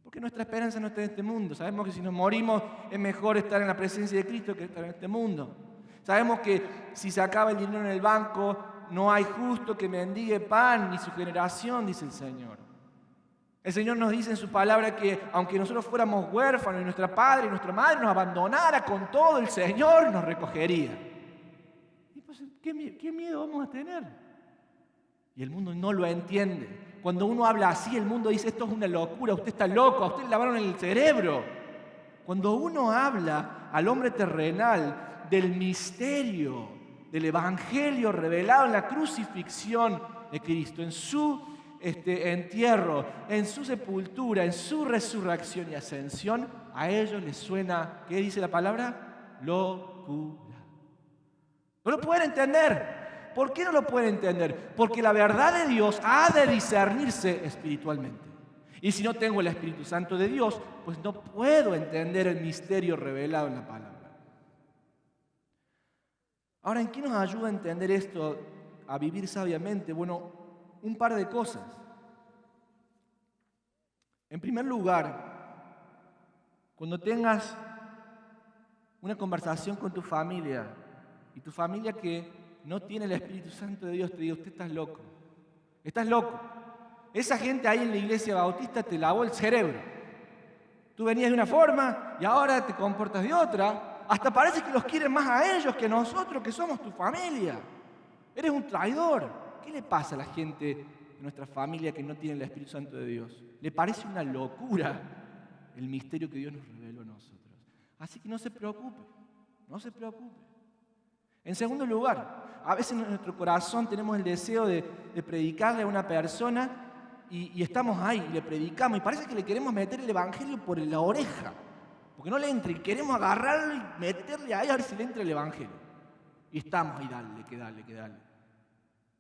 Porque nuestra esperanza no está en este mundo. Sabemos que si nos morimos es mejor estar en la presencia de Cristo que estar en este mundo. Sabemos que si se acaba el dinero en el banco, no hay justo que mendigue pan ni su generación, dice el Señor. El Señor nos dice en su palabra que aunque nosotros fuéramos huérfanos y nuestra padre y nuestra madre nos abandonara con todo, el Señor nos recogería. Y pues, ¿qué miedo vamos a tener? Y el mundo no lo entiende. Cuando uno habla así, el mundo dice, esto es una locura, usted está loco, a usted le lavaron el cerebro. Cuando uno habla al hombre terrenal del misterio, del evangelio revelado en la crucifixión de Cristo, en su entierro, en su sepultura, en su resurrección y ascensión, a ellos les suena, ¿qué dice la palabra? Locura. No lo pueden entender. ¿Por qué no lo pueden entender? Porque la verdad de Dios ha de discernirse espiritualmente. Y si no tengo el Espíritu Santo de Dios, pues no puedo entender el misterio revelado en la palabra. Ahora, ¿en qué nos ayuda a entender esto, a vivir sabiamente? Bueno, un par de cosas. En primer lugar, cuando tengas una conversación con tu familia y tu familia que no tiene el Espíritu Santo de Dios te diga, usted está loco, estás loco. Esa gente ahí en la iglesia bautista te lavó el cerebro. Tú venías de una forma y ahora te comportas de otra. Hasta parece que los quieres más a ellos que a nosotros, que somos tu familia. Eres un traidor. ¿Qué le pasa a la gente de nuestra familia que no tiene el Espíritu Santo de Dios? Le parece una locura el misterio que Dios nos reveló a nosotros. Así que no se preocupe, no se preocupe. En segundo lugar, a veces en nuestro corazón tenemos el deseo de predicarle a una persona y estamos ahí y le predicamos y parece que le queremos meter el evangelio por la oreja, porque no le entra y queremos agarrarlo y meterle ahí a ver si le entra el evangelio. Y estamos ahí, dale.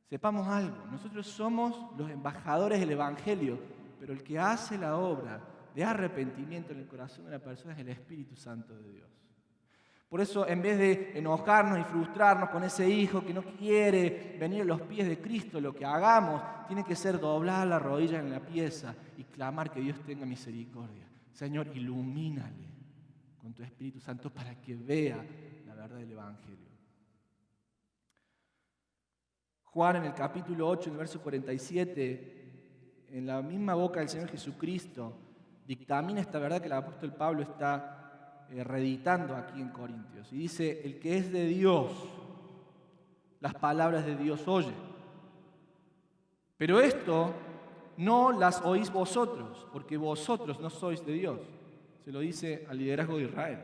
Sepamos algo, nosotros somos los embajadores del evangelio, pero el que hace la obra de arrepentimiento en el corazón de la persona es el Espíritu Santo de Dios. Por eso, en vez de enojarnos y frustrarnos con ese hijo que no quiere venir a los pies de Cristo, lo que hagamos tiene que ser doblar la rodilla en la pieza y clamar que Dios tenga misericordia. Señor, ilumínale con tu Espíritu Santo para que vea la verdad del Evangelio. Juan, en el capítulo 8, en el verso 47, en la misma boca del Señor Jesucristo, dictamina esta verdad que el apóstol Pablo está reeditando aquí en Corintios. Y dice, el que es de Dios, las palabras de Dios oye. Pero esto no las oís vosotros, porque vosotros no sois de Dios. Se lo dice al liderazgo de Israel.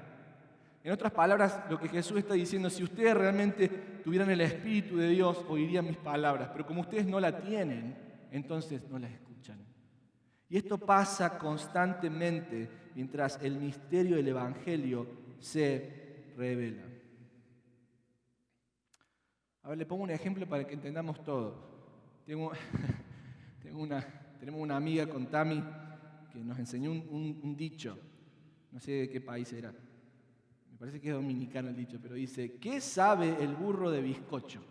En otras palabras, lo que Jesús está diciendo, si ustedes realmente tuvieran el Espíritu de Dios, oirían mis palabras. Pero como ustedes no la tienen, entonces no las escuchan. Y esto pasa constantemente mientras el misterio del Evangelio se revela. A ver, le pongo un ejemplo para que entendamos todo. Tenemos una amiga con Tami que nos enseñó un dicho. No sé de qué país era. Me parece que es dominicano el dicho, pero dice, ¿qué sabe el burro de bizcocho?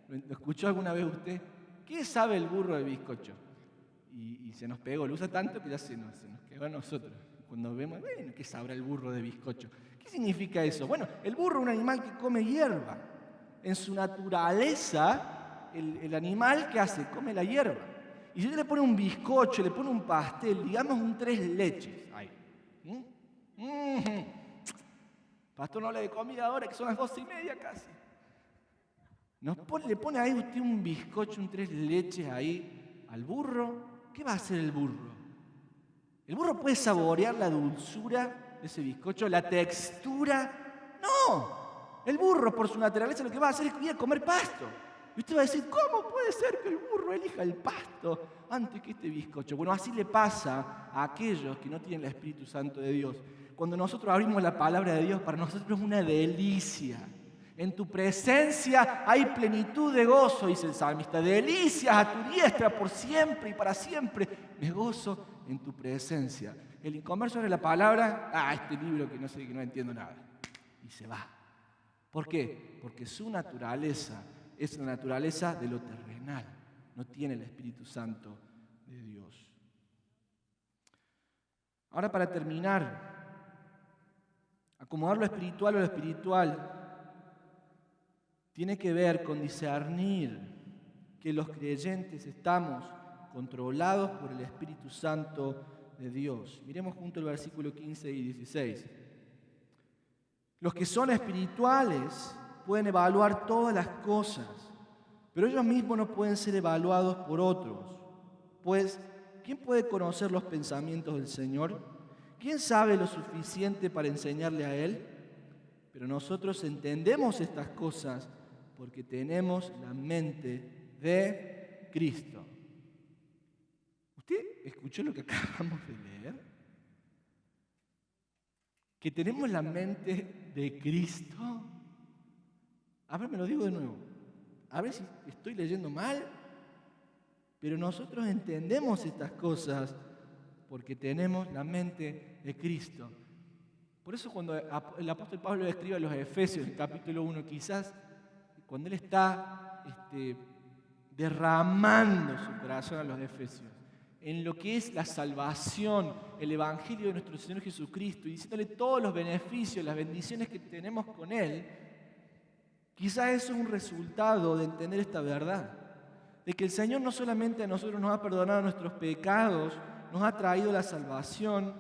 ¿Lo escuchó alguna vez usted? ¿Qué sabe el burro de bizcocho? Y se nos pegó, lo usa tanto que ya se nos quedó a nosotros. Cuando vemos, bueno, ¿qué sabrá el burro de bizcocho? ¿Qué significa eso? Bueno, el burro es un animal que come hierba. En su naturaleza, el animal, ¿qué hace? Come la hierba. Y si usted le pone un bizcocho, le pone un pastel, digamos un 3 leches, ahí. Pastor, no hable de comida ahora, que son las 12:30 casi. Le pone ahí usted un bizcocho, un 3 leches ahí al burro. ¿Qué va a hacer el burro? ¿El burro puede saborear la dulzura de ese bizcocho, la textura? No. El burro, por su naturaleza, lo que va a hacer es ir a comer pasto. Y usted va a decir, ¿cómo puede ser que el burro elija el pasto antes que este bizcocho? Bueno, así le pasa a aquellos que no tienen el Espíritu Santo de Dios. Cuando nosotros abrimos la palabra de Dios, para nosotros es una delicia. En tu presencia hay plenitud de gozo, dice el salmista. Delicias a tu diestra por siempre y para siempre. Me gozo en tu presencia. El inconverso de la palabra, este libro que no entiendo nada. Y se va. ¿Por qué? Porque su naturaleza es la naturaleza de lo terrenal. No tiene el Espíritu Santo de Dios. Ahora, para terminar, acomodar lo espiritual a lo espiritual tiene que ver con discernir que los creyentes estamos controlados por el Espíritu Santo de Dios. Miremos junto el versículo 15 y 16. Los que son espirituales pueden evaluar todas las cosas, pero ellos mismos no pueden ser evaluados por otros. Pues, ¿quién puede conocer los pensamientos del Señor? ¿Quién sabe lo suficiente para enseñarle a Él? Pero nosotros entendemos estas cosas porque tenemos la mente de Cristo. ¿Usted escuchó lo que acabamos de leer? Que tenemos la mente de Cristo. A ver, me lo digo de nuevo. A ver si estoy leyendo mal. Pero nosotros entendemos estas cosas porque tenemos la mente de Cristo. Por eso cuando el apóstol Pablo escribe a los Efesios, en el capítulo 1, quizás cuando él está derramando su corazón a los Efesios, en lo que es la salvación, el evangelio de nuestro Señor Jesucristo, y diciéndole todos los beneficios, las bendiciones que tenemos con Él, quizás eso es un resultado de entender esta verdad, de que el Señor no solamente a nosotros nos ha perdonado nuestros pecados, nos ha traído la salvación,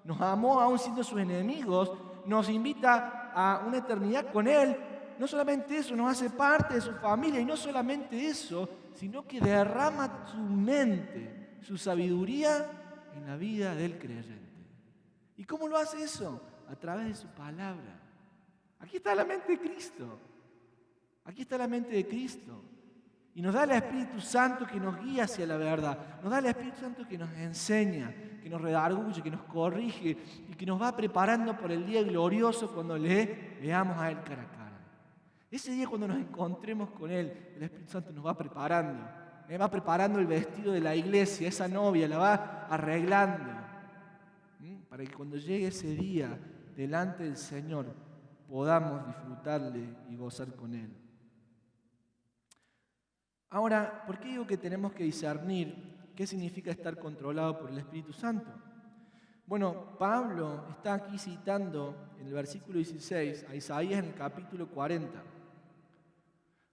nos amó aún siendo sus enemigos, nos invita a una eternidad con Él. No solamente eso, nos hace parte de su familia, y no solamente eso, sino que derrama su mente, su sabiduría en la vida del creyente. ¿Y cómo lo hace eso? A través de su palabra. Aquí está la mente de Cristo. Aquí está la mente de Cristo. Y nos da el Espíritu Santo que nos guía hacia la verdad. Nos da el Espíritu Santo que nos enseña, que nos redarguye, que nos corrige y que nos va preparando por el día glorioso cuando le veamos a Él cara a cara. Ese día cuando nos encontremos con Él, el Espíritu Santo nos va preparando. Va preparando el vestido de la iglesia, esa novia la va arreglando. Para que cuando llegue ese día delante del Señor podamos disfrutarle y gozar con Él. Ahora, ¿por qué digo que tenemos que discernir qué significa estar controlado por el Espíritu Santo? Bueno, Pablo está aquí citando en el versículo 16 a Isaías en el capítulo 40.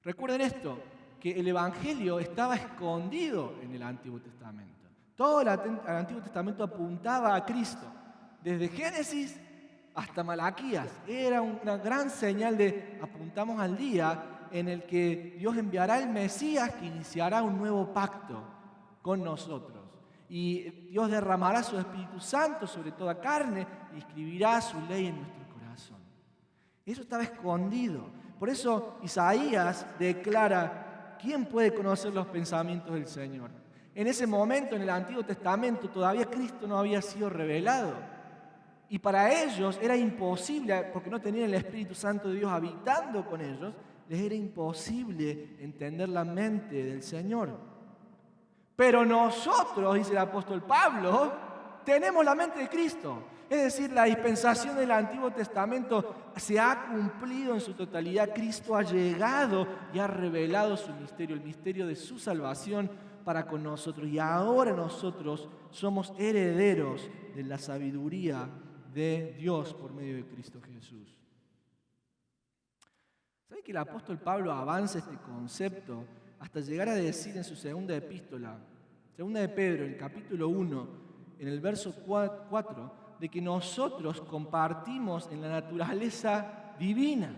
Recuerden esto, que el Evangelio estaba escondido en el Antiguo Testamento. Todo el Antiguo Testamento apuntaba a Cristo, desde Génesis hasta Malaquías. Era una gran señal de apuntamos al día en el que Dios enviará el Mesías que iniciará un nuevo pacto con nosotros. Y Dios derramará su Espíritu Santo sobre toda carne y escribirá su ley en nuestro corazón. Eso estaba escondido. Por eso Isaías declara: ¿quién puede conocer los pensamientos del Señor? En ese momento, en el Antiguo Testamento, todavía Cristo no había sido revelado. Y para ellos era imposible, porque no tenían el Espíritu Santo de Dios habitando con ellos, les era imposible entender la mente del Señor. Pero nosotros, dice el apóstol Pablo, tenemos la mente de Cristo. Es decir, la dispensación del Antiguo Testamento se ha cumplido en su totalidad. Cristo ha llegado y ha revelado su misterio, el misterio de su salvación para con nosotros. Y ahora nosotros somos herederos de la sabiduría de Dios por medio de Cristo Jesús. ¿Sabe que el apóstol Pablo avanza este concepto hasta llegar a decir en su segunda epístola, segunda de Pedro, en el capítulo 1, en el verso 4, de que nosotros compartimos en la naturaleza divina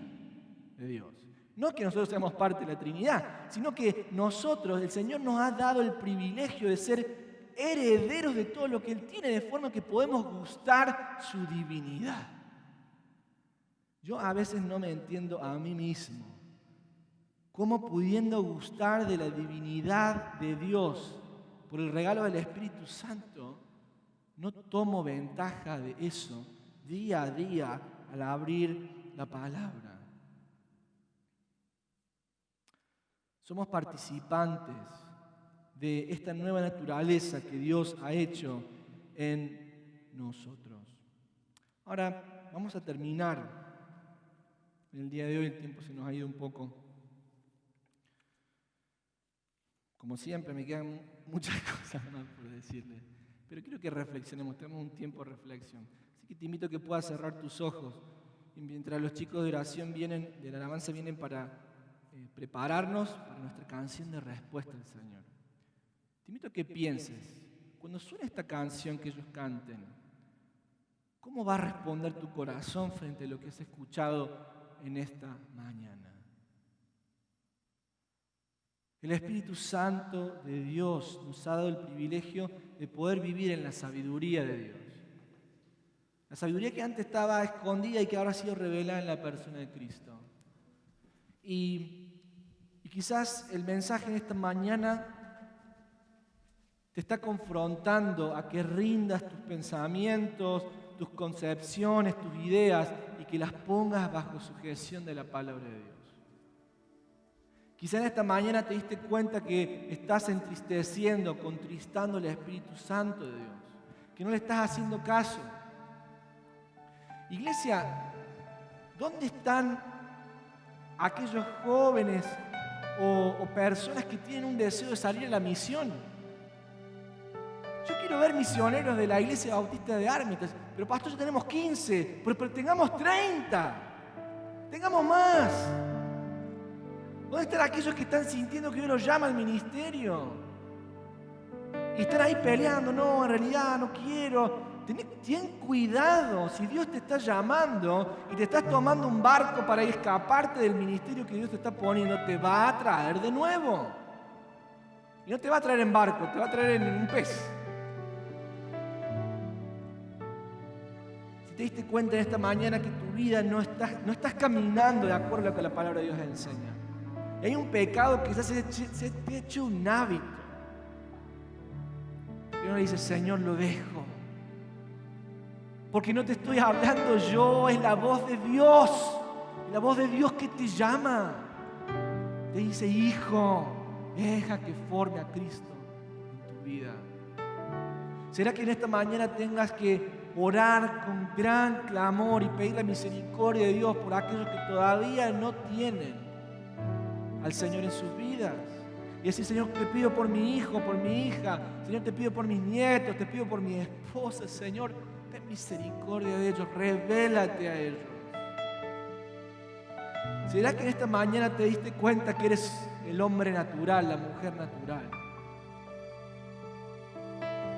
de Dios? No que nosotros seamos parte de la Trinidad, sino que nosotros, el Señor nos ha dado el privilegio de ser herederos de todo lo que Él tiene, de forma que podemos gustar su divinidad. Yo a veces no me entiendo a mí mismo, cómo pudiendo gustar de la divinidad de Dios por el regalo del Espíritu Santo, no tomo ventaja de eso día a día al abrir la palabra. Somos participantes de esta nueva naturaleza que Dios ha hecho en nosotros. Ahora vamos a terminar. En el día de hoy el tiempo se nos ha ido un poco. Como siempre me quedan muchas cosas más por decirles, pero quiero que reflexionemos, tenemos un tiempo de reflexión. Así que te invito a que puedas cerrar tus ojos. Y mientras los chicos de oración vienen, de la alabanza vienen para prepararnos para nuestra canción de respuesta al Señor. Te invito a que pienses, cuando suene esta canción que ellos canten, ¿cómo va a responder tu corazón frente a lo que has escuchado en esta mañana? El Espíritu Santo de Dios nos ha dado el privilegio de poder vivir en la sabiduría de Dios. La sabiduría que antes estaba escondida y que ahora ha sido revelada en la persona de Cristo. Y quizás el mensaje en esta mañana te está confrontando a que rindas tus pensamientos, tus concepciones, tus ideas y que las pongas bajo sujeción de la palabra de Dios. Quizá en esta mañana te diste cuenta que estás entristeciendo, contristando el Espíritu Santo de Dios, que no le estás haciendo caso. Iglesia, ¿dónde están aquellos jóvenes o personas que tienen un deseo de salir a la misión? Yo quiero ver misioneros de la Iglesia Bautista de Armitage, pero pastor, ya tenemos 15, pero tengamos 30, tengamos más. ¿Dónde están aquellos que están sintiendo que Dios los llama al ministerio? Y están ahí peleando, no, en realidad no quiero. Ten cuidado, si Dios te está llamando y te estás tomando un barco para escaparte del ministerio que Dios te está poniendo, te va a traer de nuevo. Y no te va a traer en barco, te va a traer en un pez. Si te diste cuenta en esta mañana que tu vida no estás caminando de acuerdo a lo que la palabra de Dios enseña. Y hay un pecado que quizás se te ha hecho un hábito. Y uno dice, Señor, lo dejo. Porque no te estoy hablando yo, es la voz de Dios. La voz de Dios que te llama. Te dice, hijo, deja que forme a Cristo en tu vida. ¿Será que en esta mañana tengas que orar con gran clamor y pedir la misericordia de Dios por aquellos que todavía no tienen al Señor en sus vidas? Y decir, Señor, te pido por mi hijo, por mi hija. Señor, te pido por mis nietos, te pido por mi esposa. Señor, ten misericordia de ellos, revélate a ellos. ¿Será que en esta mañana te diste cuenta que eres el hombre natural, la mujer natural?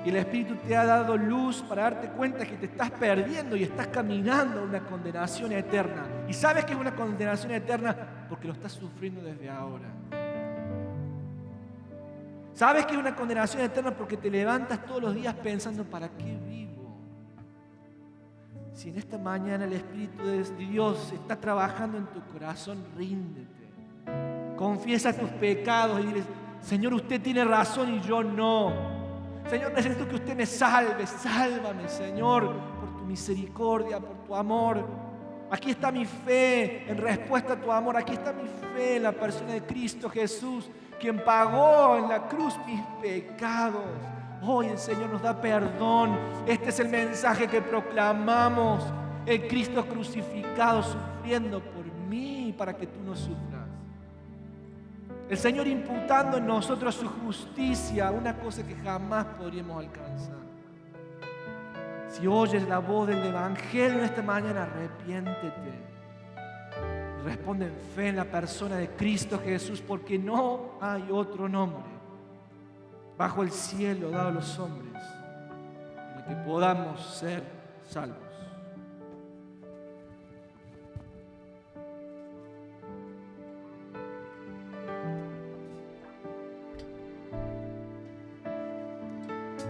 Y el Espíritu te ha dado luz para darte cuenta que te estás perdiendo y estás caminando a una condenación eterna. Y sabes que es una condenación eterna porque lo estás sufriendo desde ahora. Sabes que es una condenación eterna porque te levantas todos los días pensando, ¿para qué vivo? Si en esta mañana el Espíritu de Dios está trabajando en tu corazón, ríndete. Confiesa tus pecados y dile, Señor, usted tiene razón y yo no. Señor, necesito que usted me salve. Sálvame, Señor, por tu misericordia, por tu amor. Aquí está mi fe en respuesta a tu amor. Aquí está mi fe en la persona de Cristo Jesús, quien pagó en la cruz mis pecados. Hoy el Señor nos da perdón. Este es el mensaje que proclamamos. El Cristo crucificado sufriendo por mí para que tú no sufras. El Señor imputando en nosotros su justicia, una cosa que jamás podríamos alcanzar. Si oyes la voz del Evangelio en esta mañana, arrepiéntete. Y responde en fe en la persona de Cristo Jesús, porque no hay otro nombre bajo el cielo dado a los hombres en el que podamos ser salvos.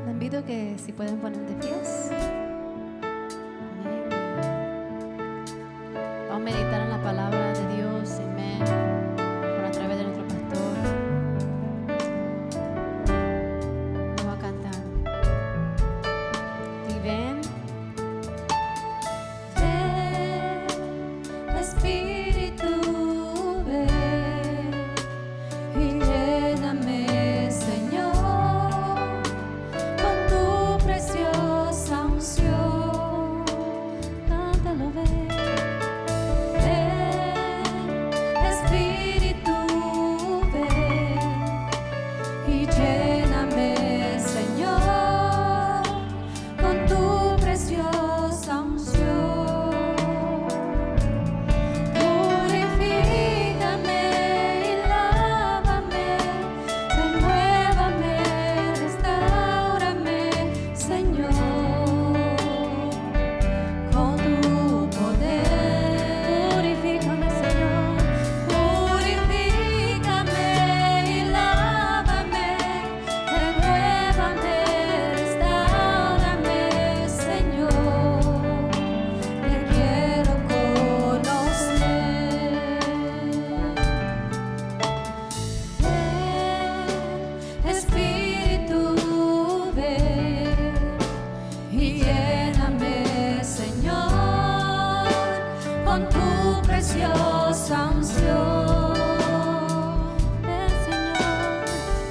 Le invito que si pueden poner de pies. Amén. Vamos a meditar en la palabra de Dios. Amén. Por a través de nuestro pastor. Vamos a cantar. Y ven. Ven, Espíritu, ven y lléname, Señor.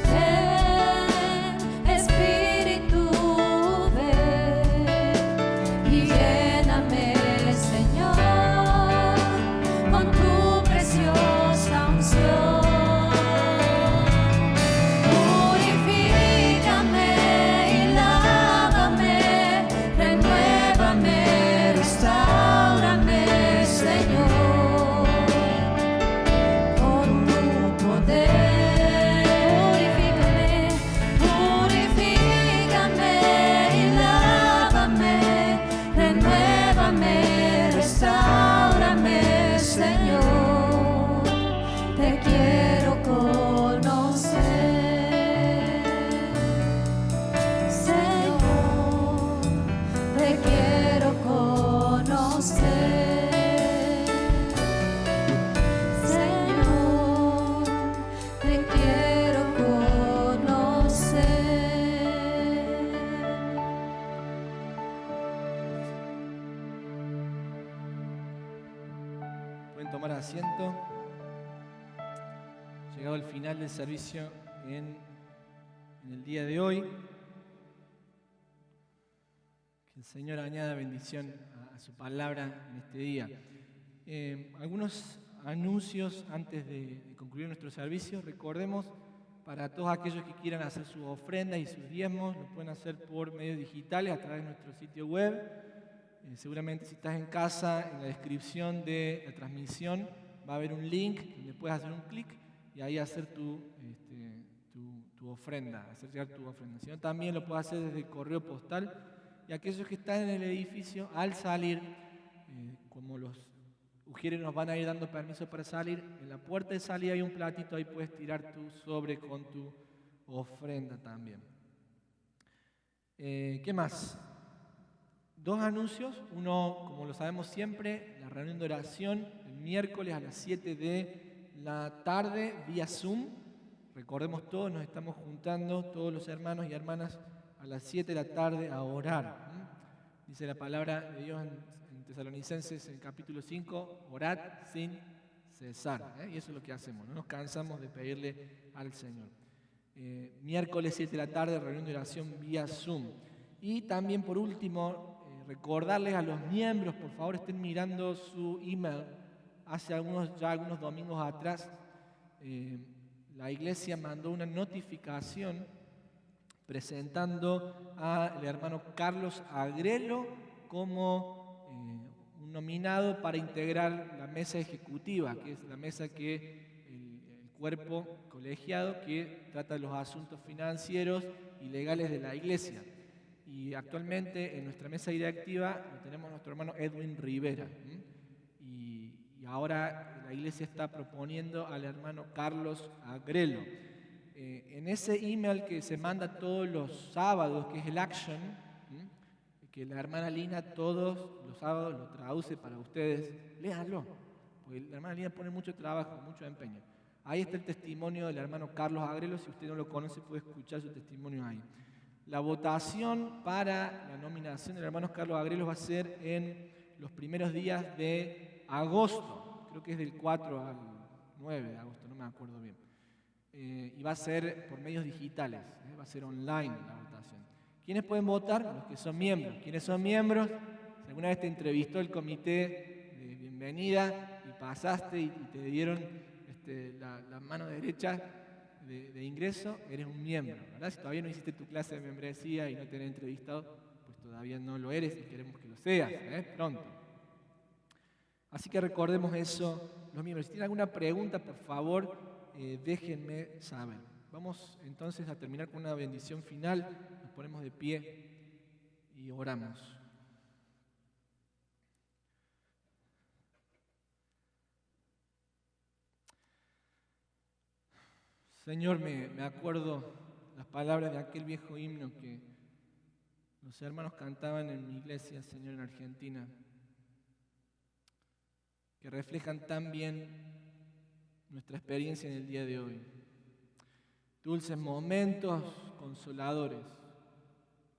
Ven, Espíritu, ven tomar asiento. Llegado al final del servicio en el día de hoy. Que el Señor añada bendición a su palabra en este día. Algunos anuncios antes de concluir nuestro servicio. Recordemos, para todos aquellos que quieran hacer sus ofrendas y sus diezmos, lo pueden hacer por medios digitales a través de nuestro sitio web. Seguramente si estás en casa, en la descripción de la transmisión va a haber un link donde puedes hacer un clic y ahí hacer tu ofrenda, hacer llegar tu ofrenda. Si no, también lo puedes hacer desde el correo postal. Y aquellos que están en el edificio, al salir, como los ujieres nos van a ir dando permiso para salir, en la puerta de salida hay un platito, ahí puedes tirar tu sobre con tu ofrenda también. ¿Qué más? 2 anuncios. Uno, como lo sabemos siempre, la reunión de oración el miércoles a las 7 de la tarde vía Zoom. Recordemos todos, nos estamos juntando, todos los hermanos y hermanas, a las 7 de la tarde a orar. Dice la palabra de Dios en Tesalonicenses, en el capítulo 5, orad sin cesar. Y eso es lo que hacemos, no nos cansamos de pedirle al Señor. Miércoles 7 de la tarde, reunión de oración vía Zoom. Y también, por último, recordarles a los miembros, por favor, estén mirando su email. Hace algunos domingos atrás, la iglesia mandó una notificación presentando al hermano Carlos Agrelo como un nominado para integrar la mesa ejecutiva, que es la mesa que el cuerpo colegiado que trata de los asuntos financieros y legales de la iglesia. Y actualmente en nuestra mesa directiva lo tenemos nuestro hermano Edwin Rivera. Y ahora la iglesia está proponiendo al hermano Carlos Agrelo. En ese email que se manda todos los sábados, que es el Action, que la hermana Lina todos los sábados lo traduce para ustedes, léanlo, porque la hermana Lina pone mucho trabajo, mucho empeño. Ahí está el testimonio del hermano Carlos Agrelo. Si usted no lo conoce, puede escuchar su testimonio ahí. La votación para la nominación del hermano Carlos Agrelo va a ser en los primeros días de agosto. Creo que es del 4 al 9 de agosto, no me acuerdo bien. Y va a ser por medios digitales, va a ser online la votación. ¿Quiénes pueden votar? Los que son miembros. ¿Quiénes son miembros? Si alguna vez te entrevistó el comité de bienvenida y pasaste y te dieron la mano derecha de ingreso, eres un miembro, ¿verdad? Si todavía no hiciste tu clase de membresía y no te han entrevistado, pues todavía no lo eres y queremos que lo seas, pronto. Así que recordemos eso, los miembros. Si tienen alguna pregunta, por favor, déjenme saber. Vamos entonces a terminar con una bendición final. Nos ponemos de pie y oramos. Señor, me acuerdo las palabras de aquel viejo himno que los hermanos cantaban en mi iglesia, Señor, en Argentina, que reflejan tan bien nuestra experiencia en el día de hoy. Dulces momentos consoladores,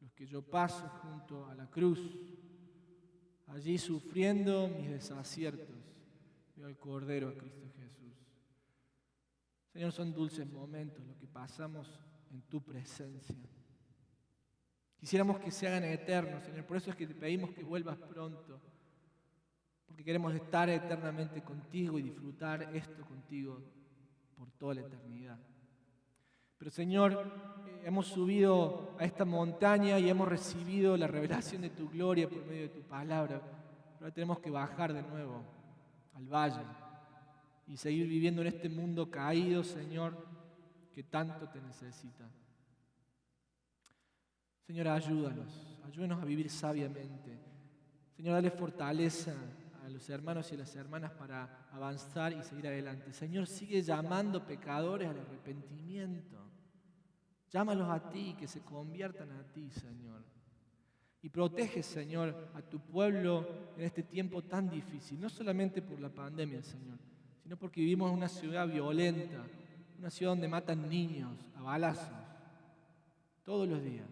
los que yo paso junto a la cruz, allí sufriendo mis desaciertos, veo al Cordero, a Cristo Jesús. Señor, son dulces momentos los que pasamos en tu presencia. Quisiéramos que se hagan eternos, Señor, por eso es que te pedimos que vuelvas pronto, porque queremos estar eternamente contigo y disfrutar esto contigo por toda la eternidad. Pero Señor, hemos subido a esta montaña y hemos recibido la revelación de tu gloria por medio de tu palabra. Ahora tenemos que bajar de nuevo al valle y seguir viviendo en este mundo caído, Señor, que tanto te necesita. Señor, ayúdanos a vivir sabiamente. Señor, dale fortaleza a los hermanos y a las hermanas para avanzar y seguir adelante. Señor, sigue llamando pecadores al arrepentimiento. Llámalos a ti, que se conviertan a ti, Señor. Y protege, Señor, a tu pueblo en este tiempo tan difícil, no solamente por la pandemia, Señor, sino porque vivimos en una ciudad violenta, una ciudad donde matan niños a balazos todos los días.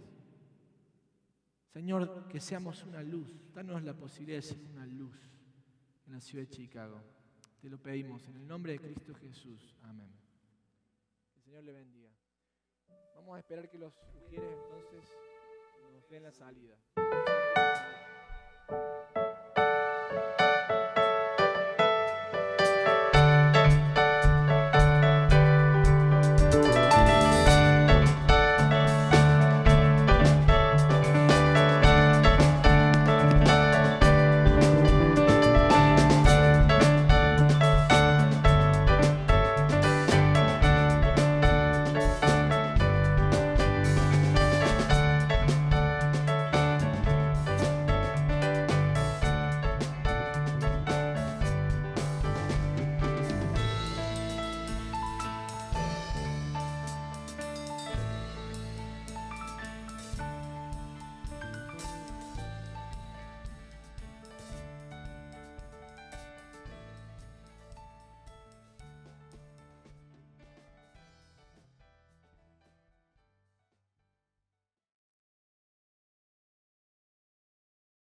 Señor, que seamos una luz, danos la posibilidad de ser una luz en la ciudad de Chicago. Te lo pedimos en el nombre de Cristo Jesús. Amén. El Señor le bendiga. Vamos a esperar que los sugieres entonces nos den la salida.